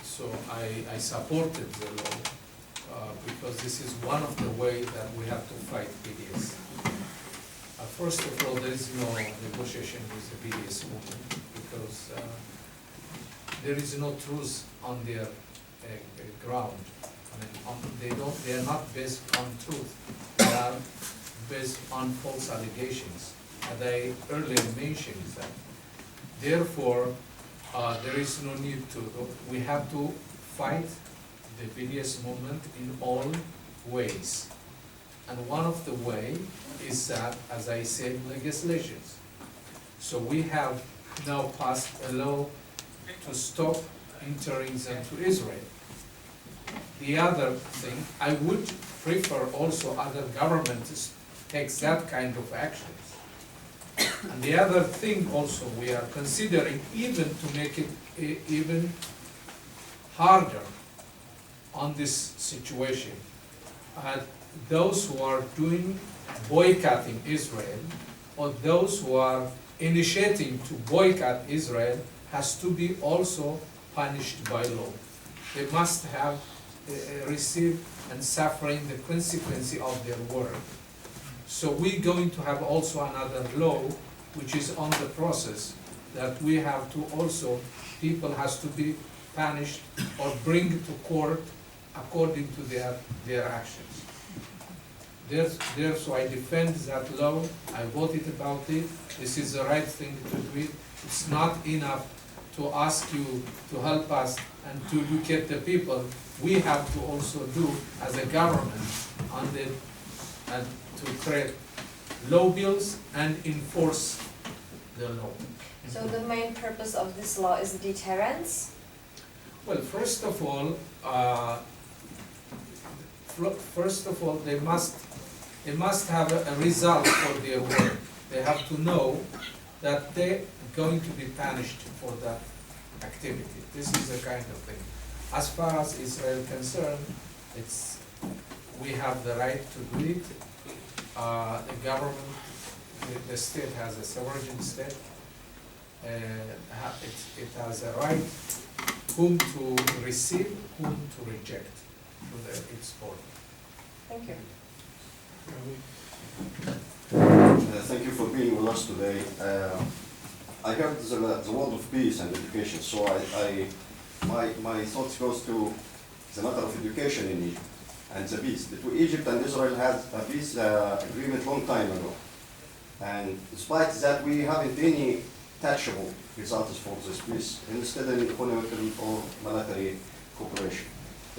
So I supported the law because this is one of the ways that we have to fight BDS. First of all, there is no negotiation with the BDS movement because there is no truth on their ground. I mean, they are not based on truth. They are based on false allegations. And I earlier mentioned that. Therefore, there is no need to. We have to fight the BDS movement in all ways. And one of the ways is that, as I said, legislations. So we have now passed a law to stop entering them to Israel. The other thing, I would prefer also other governments take that kind of actions. And the other thing also we are considering, even to make it even harder on this situation, those who are boycotting Israel, or those who are initiating to boycott Israel, has to be also punished by law. They must have received and suffering the consequence of their work. So we're going to have also another law, which is on the process, that we have to also, people has to be punished or bring to court according to their actions. So I defend that law, I voted about it, this is the right thing to do it. It's not enough to ask you to help us and to educate the people. We have to also do as a government and to create law bills and enforce the law. So the main purpose of this law is deterrence? Well, first of all, they must they must have a result for their work. They have to know that they're going to be punished for that activity. This is the kind of thing. As far as Israel is concerned, we have the right to do it. The government, the state has a sovereign state. It has a right whom to receive, whom to reject to its border. Thank you. Thank you for being with us today. I heard the word of peace and education, so my thoughts goes to the matter of education in Egypt and the peace. Egypt and Israel had a peace agreement long time ago, and despite that, we haven't any tangible results for this peace, instead of economical or military cooperation.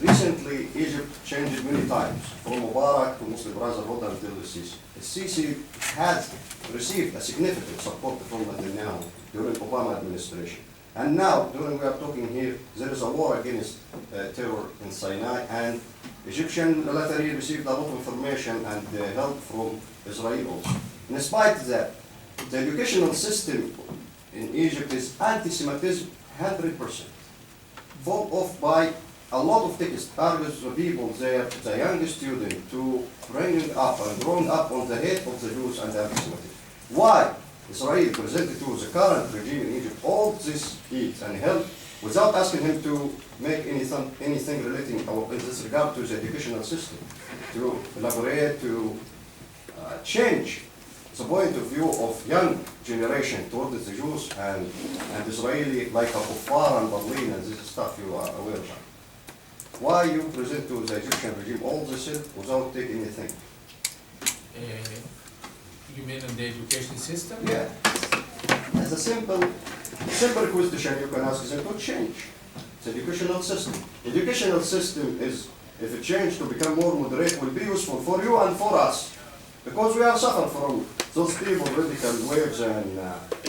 Recently, Egypt changed many times, from Mubarak to Muslim Brotherhood until the Sisi. The Sisi has received a significant support from Netanyahu during Obama administration. And now, during we are talking here, there is a war against terror in Sinai, and Egyptian military received a lot of information and help from Israel also. In spite of that, the educational system in Egypt is anti-Semitism 100%, fought off by a lot of text targets the people there, the young student, to bringing up and growing up on the hate of the Jews and anti-Semitism. Why Israel presented to the current regime in Egypt all this heat and help without asking him to make anything relating in this regard to the educational system, to elaborate, to change the point of view of young generation towards the Jews and Israeli, like a kuffar and Berlin and this stuff you are aware of. Why you present to the Egyptian regime all this without taking anything? You mean in the education system? Yeah. As a simple question you can ask them to change the educational system. Educational system is, if it changed to become more moderate, will be useful for you and for us. Because we are suffering from those people, radical waves and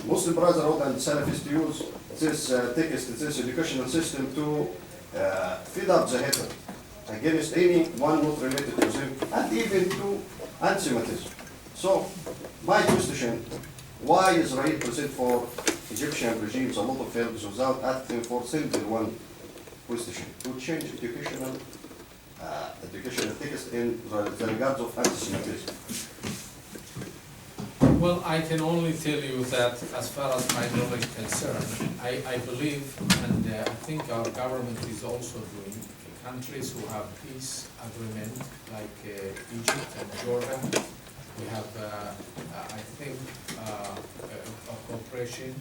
Muslim Brotherhood and Salafist use this text, this educational system to feed up the hatred against anyone not related to them and even to anti-Semitism. So, my question, why Israel present for Egyptian regimes a lot of help without asking for single one question, to change educational text in the regards of anti-Semitism? Well, I can only tell you that as far as my knowledge is concerned, I believe, and I think our government is also doing, countries who have peace agreement, like Egypt and Jordan, we have, I think, a cooperation,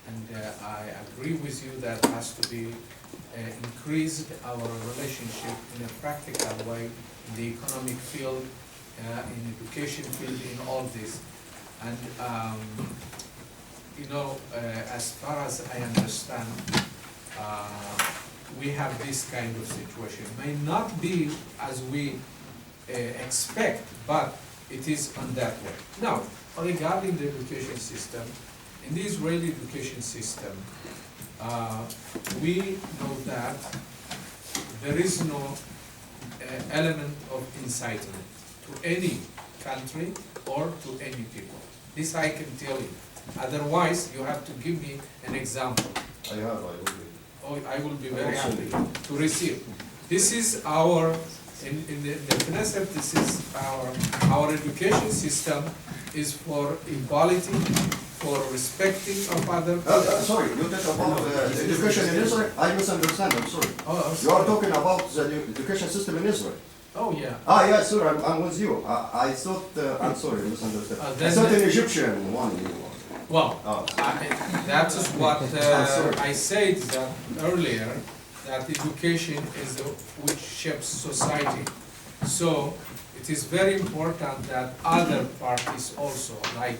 and I agree with you that has to be increased our relationship in a practical way, in the economic field, in education field, in all this. And as far as I understand, we have this kind of situation. May not be as we expect, but it is on that way. Now, regarding the education system, in the Israeli education system, we know that there is no element of incitement to any country or to any people. This I can tell you. Otherwise, you have to give me an example. I will be very happy to receive. This is our, in the Knesset, this is our education system is for equality, for respecting of other people. Sorry, you talk about education in Israel? I misunderstand, I'm sorry. You are talking about the education system in Israel? Oh, yeah. Yeah, sir, I'm with you. I thought, I'm sorry, I misunderstood. I thought an Egyptian one. Well, that is what I said that earlier, that education is which shapes society. So it is very important that other parties also, like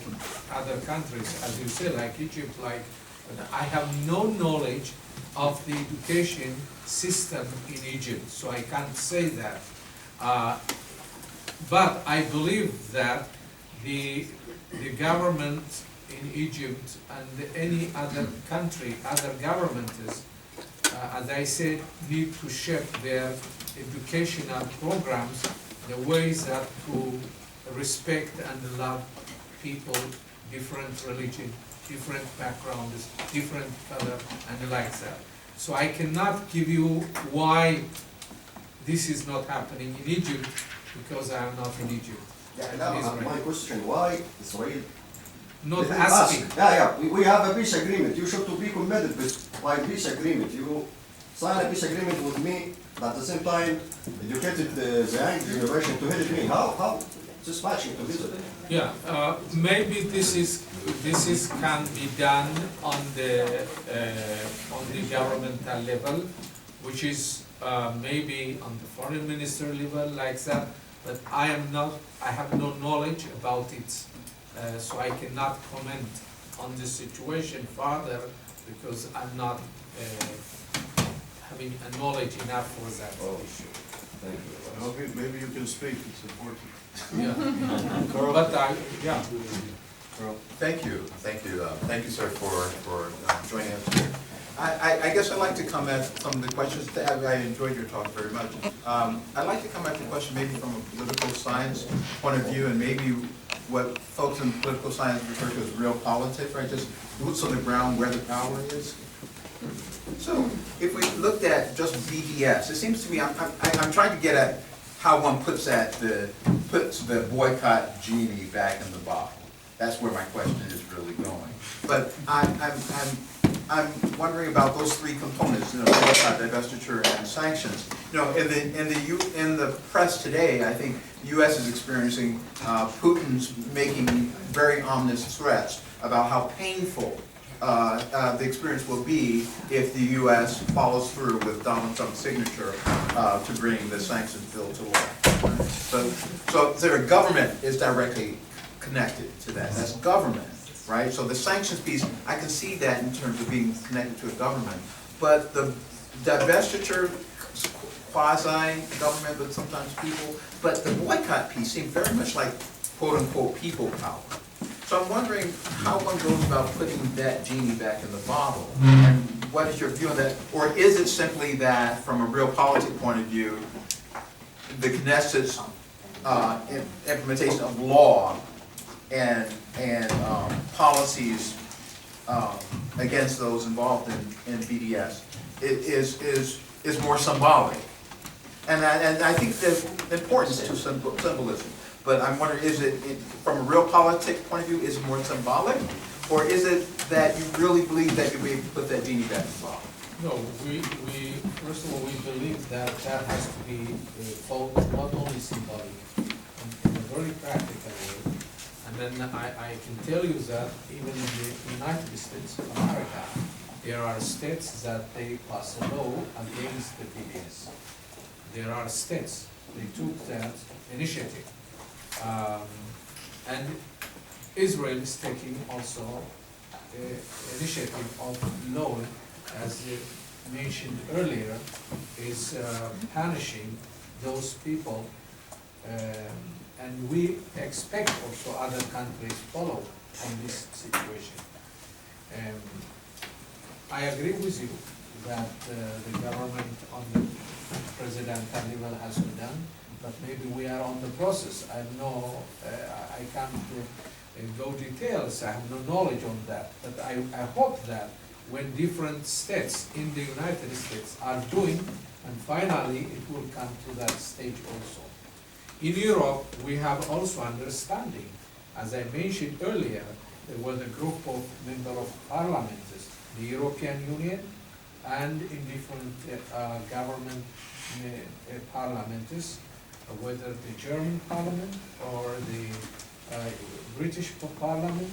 other countries, as you say, like Egypt, like I have no knowledge of the education system in Egypt, so I can't say that. But I believe that the government in Egypt and any other country, other governments, as I said, need to shape their educational programs the ways that to respect and love people, different religion, different backgrounds, different color, and like that. So I cannot give you why this is not happening in Egypt, because I am not in Egypt. Yeah, I'm now, in Israel. my question, why Israel? Not They asking. ask. Yeah, we have a peace agreement, you should to be committed with my peace agreement, you sign a peace agreement with me, but at the same time, educated the young generation to help me, how this matching together? Yeah, maybe this is can be done on the governmental level, which is maybe on the foreign minister level like that. But I have no knowledge about it, so I cannot comment on the situation further because I'm not having a knowledge enough for that issue. Thank you. Well, maybe you can speak, it's important. Yeah, Carl? but yeah. Thank you, thank you, sir, for joining us here. I guess I'd like to come at some of the questions, I enjoyed your talk very much. I'd like to come at the question maybe from a political science point of view, and maybe what folks in political science refer to as real politics, right, just boots on the ground where the power is. So, if we looked at just BDS, it seems to me, I'm trying to get at how one puts the boycott genie back in the bottle. That's where my question is really going. But I'm wondering about those three components, boycott, divestiture, and sanctions. In the press today, I think the U.S. is experiencing Putin's making very ominous threats about how painful the experience will be if the U.S. follows through with Donald Trump's signature to bring the sanctions bill to law. So their government is directly connected to that. That's government, right? So the sanctions piece, I can see that in terms of being connected to a government. But the divestiture, quasi-government, but sometimes people, but the boycott piece seemed very much like quote-unquote people power. So I'm wondering how one goes about putting that genie back in the bottle, and what is your view on that? Or is it simply that, from a real policy point of view, the Knesset's implementation of law and policies against those involved in BDS is more symbolic? And I think there's importance to symbolism. But I'm wondering, is it, from a real politics point of view, is it more symbolic? Or is it that you really believe that you'll be able to put that genie back in the bottle? No, we first of all, we believe that has to be thought not only symbolic, in a very practical way. And then I can tell you that even in the United States of America, there are states that they pass a law against the BDS. There are states, they took that initiative. And Israel is taking also initiative of law, as mentioned earlier, is punishing those people, and we expect also other countries follow on this situation. I agree with you that the government on the presidential level has been done, but maybe we are on the process. I know I can't go details, I have no knowledge on that, but I hope that when different states in the United States are doing, and finally it will come to that stage also. In Europe, we have also understanding. As I mentioned earlier, there was a group of members of parliaments, the European Union, and in different government parliaments, whether the German parliament or the British parliament,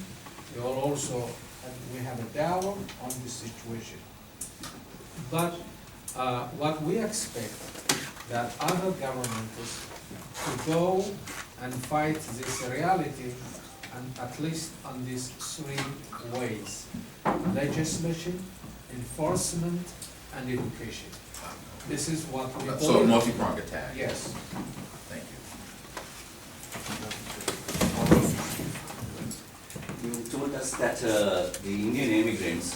they all also we have a dialogue on this situation. But what we expect that other governments to go and fight this reality, and at least on these three ways: legislation, enforcement, and education. This is what we So a believe. multi-pronged attack. Yes. Thank you. You told us that the Indian immigrants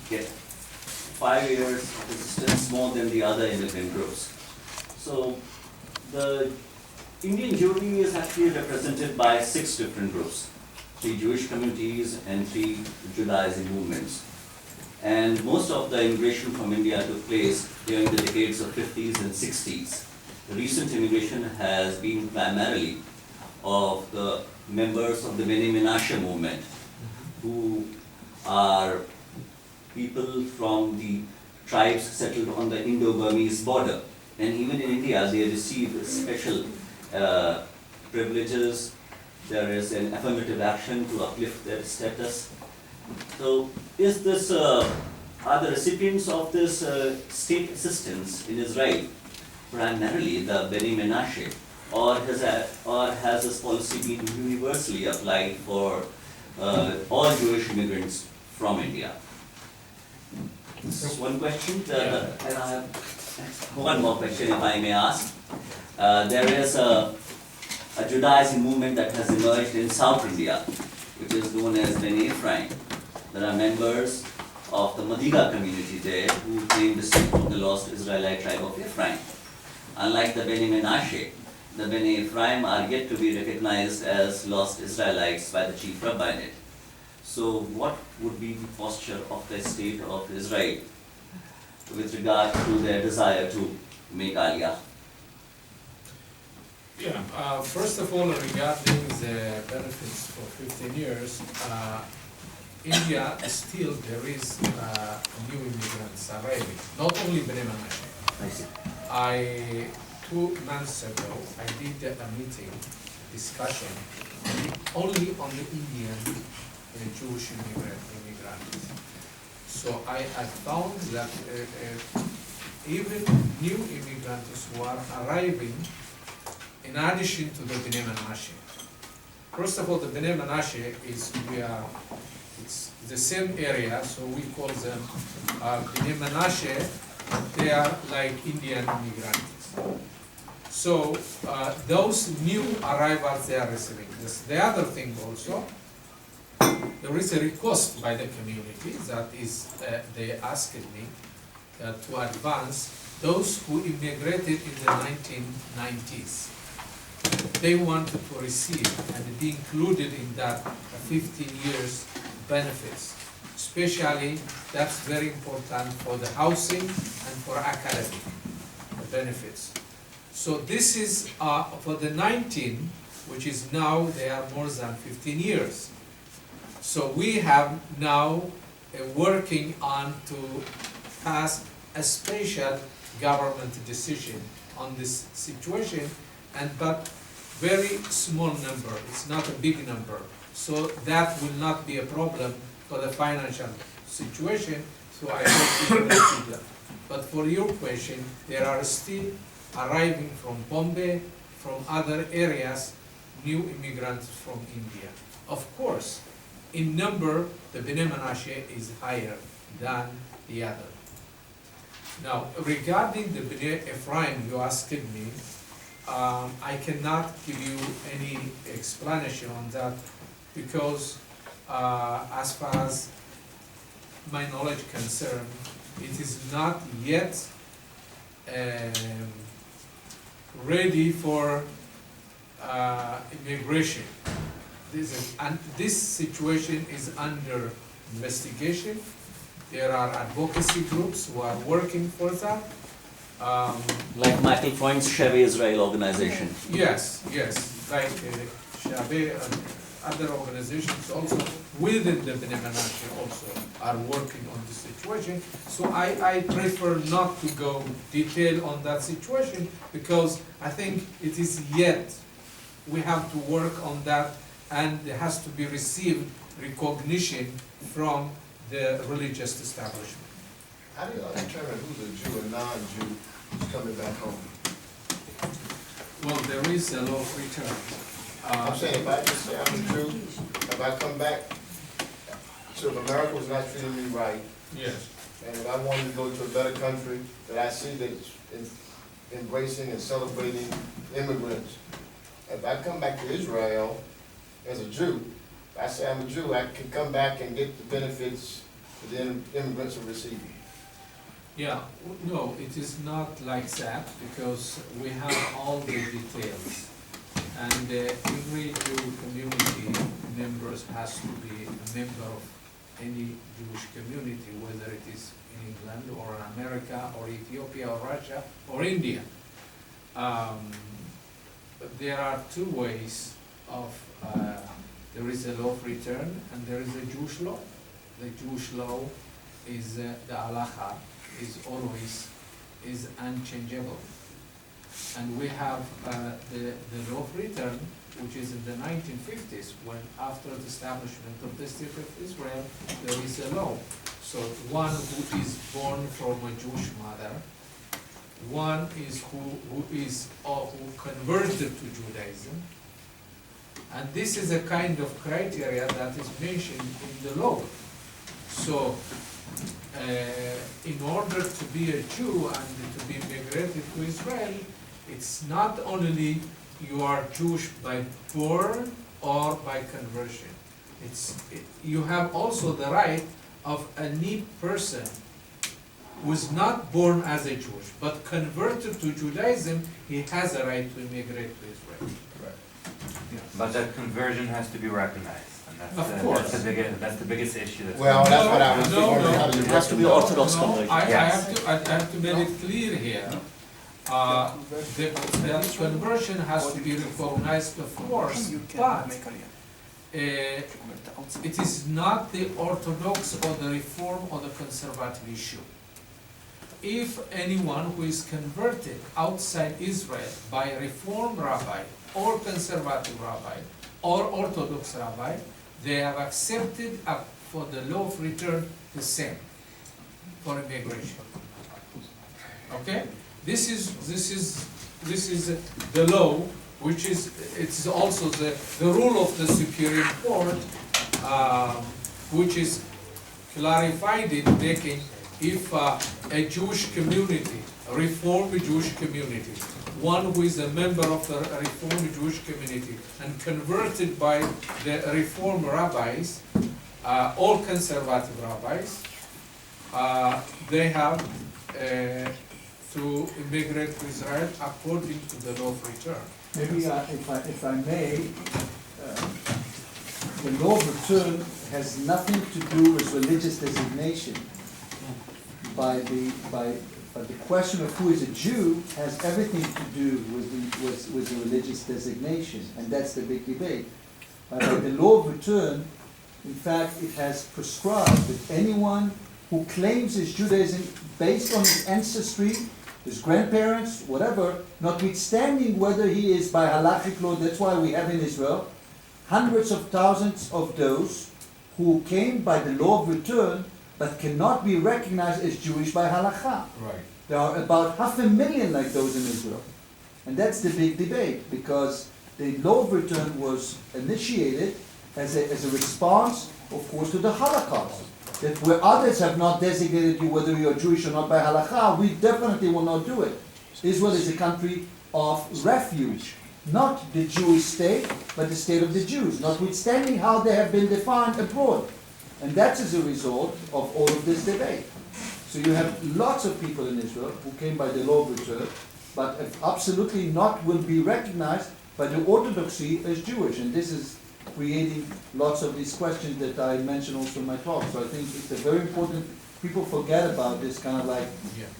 get 5 years of assistance more than the other immigrant groups. So the Indian Jewry is actually represented by 6 different groups, 3 Jewish communities and 3 Judaism movements. And most of the immigration from India took place during the decades of 50s and 60s. The recent immigration has been primarily of the members of the Bnei Menashe movement, who are people from the tribes settled on the Indo-Burmese border. And even in India, they receive special privileges. There is an affirmative action to uplift their status. So, is this, are the recipients of this state assistance in Israel primarily the Bnei Menashe, or has this policy been universally applied for all Jewish immigrants from India? This is one question, and I have one more question, if I may ask. There is a Judaism movement that has emerged in South India, which is known as Bnei Ephraim. There are members of the Madiga community there who claim descent from the lost Israelite tribe of Ephraim. Unlike the Bnei Menashe, the Bnei Ephraim are yet to be recognized as lost Israelites by the chief rabbinate. So what would be the posture of the state of Israel with regard to their desire to make Aliyah? Yeah, first of all, regarding the benefits for 15 years, India still there is new immigrants arriving, not only Bnei Menashe. I see. 2 months ago, I did a meeting, discussion, only on the Indian Jewish immigrants. So I found that even new immigrants who are arriving, in addition to the Bnei Menashe. First of all, the Bnei Menashe it's the same area, so we call them Bnei Menashe. They are like Indian immigrants. So those new arrivals they are receiving. The other thing also, there is a request by the community that is, they asked me to advance those who immigrated in the 1990s. They wanted to receive and be included in that 15 years benefits. Especially, that's very important for the housing and for academic benefits. So this is for the 19, which is now they are more than 15 years. So we have now working on to pass a special government decision on this situation, but very small number, it's not a big number. So that will not be a problem for the financial situation, so I hope we will achieve that. But for your question, there are still arriving from Bombay, from other areas, new immigrants from India. Of course, in number, the Bnei Menashe is higher than the other. Now, regarding the Bnei Ephraim, you asked me, I cannot give you any explanation on that because as far as my knowledge concerned, it is not yet ready for immigration. This situation is under investigation. There are advocacy groups who are working for that. Like Michael Freund's Chevy Israel organization. Yes, like Shabbat and other organizations also within the Bnei Menashe also are working on this situation. So I prefer not to go detail on that situation because I think it is yet, we have to work on that and it has to be received recognition from the religious establishment. How do you determine who's a Jew and non-Jew who's coming back home? Well, there is a law of return. I'm saying if I just say I'm a Jew, if I come back, so if America was not treating me right, Yes. and if I wanted to go to a better country that I see that's embracing and celebrating immigrants, if I come back to Israel as a Jew, if I say I'm a Jew, I can come back and get the benefits that the immigrants are receiving. Yeah, no, it is not like that because we have all the details. And every Jew community members has to be a member of any Jewish community, whether it is in England or in America or Ethiopia or Russia or India. There are two ways of, there is a law of return and there is a Jewish law. The Jewish law is, the halacha is always, is unchangeable. And we have the law of return, which is in the 1950s, when after the establishment of the state of Israel, there is a law. So one who is born from a Jewish mother, one is who converted to Judaism, and this is a kind of criteria that is mentioned in the law. So, in order to be a Jew and to be migrated to Israel, it's not only you are Jewish by birth or by conversion. You have also the right of any person who is not born as a Jewish, but converted to Judaism, he has a right to immigrate to Israel. Yeah. But that conversion has to be recognized. Of course. That's the biggest issue. Well, that's what I was It has to be Orthodox conversion. I Yes. have to make it clear here. The conversion has to be recognized, of course, but it is not the Orthodox or the Reform or the Conservative issue. If anyone who is converted outside Israel by a Reform rabbi or Conservative rabbi or Orthodox rabbi, they have accepted for the law of return the same for immigration. Okay? This is the law, which is, it's also the rule of the Superior Court, which is clarified in making if a Jewish community, a Reformed Jewish community, one who is a member of the Reformed Jewish community and converted by the Reformed rabbis, all conservative rabbis, they have to immigrate to Israel according to the law of return. Maybe if I may, the law of return has nothing to do with religious designation. But the question of who is a Jew has everything to do with the religious designation, and that's the big debate. But the law of return, in fact, it has prescribed that anyone who claims his Judaism based on his ancestry, his grandparents, whatever, notwithstanding whether he is by halakhic law, that's why we have in Israel hundreds of thousands of those who came by the law of return but cannot be recognized as Jewish by halakha. Right. There are about 500,000 like those in Israel. And that's the big debate, because the law of return was initiated as a response, of course, to the Holocaust. That where others have not designated you whether you are Jewish or not by halakha, we definitely will not do it. Israel is a country of refuge, not the Jewish state, but the state of the Jews, notwithstanding how they have been defined abroad. And that's as a result of all of this debate. So you have lots of people in Israel who came by the law of return, but absolutely not will be recognized by the Orthodoxy as Jewish. And this is creating lots of these questions that I mentioned also in my talk. So I think it's a very important, people forget about this kind of like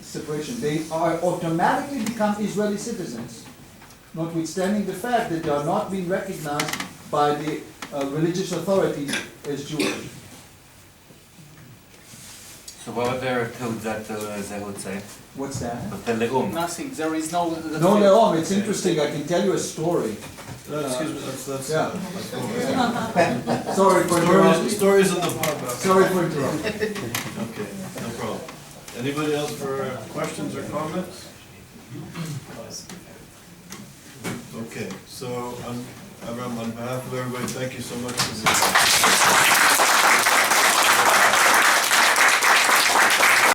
separation. They are automatically become Israeli citizens, notwithstanding the fact that they are not being recognized by the religious authorities as Jewish. So what would their Zehut say? What's that? But the Le'um. Nothing, there is no... No, Le'om, it's interesting, I can tell you a story. Excuse me, that's Yeah. Sorry for interrupting. Stories in the pub. Sorry for interrupting. Okay, no problem. Anybody else for questions or comments? Okay, so Avraham, on behalf of everybody, thank you so much for this.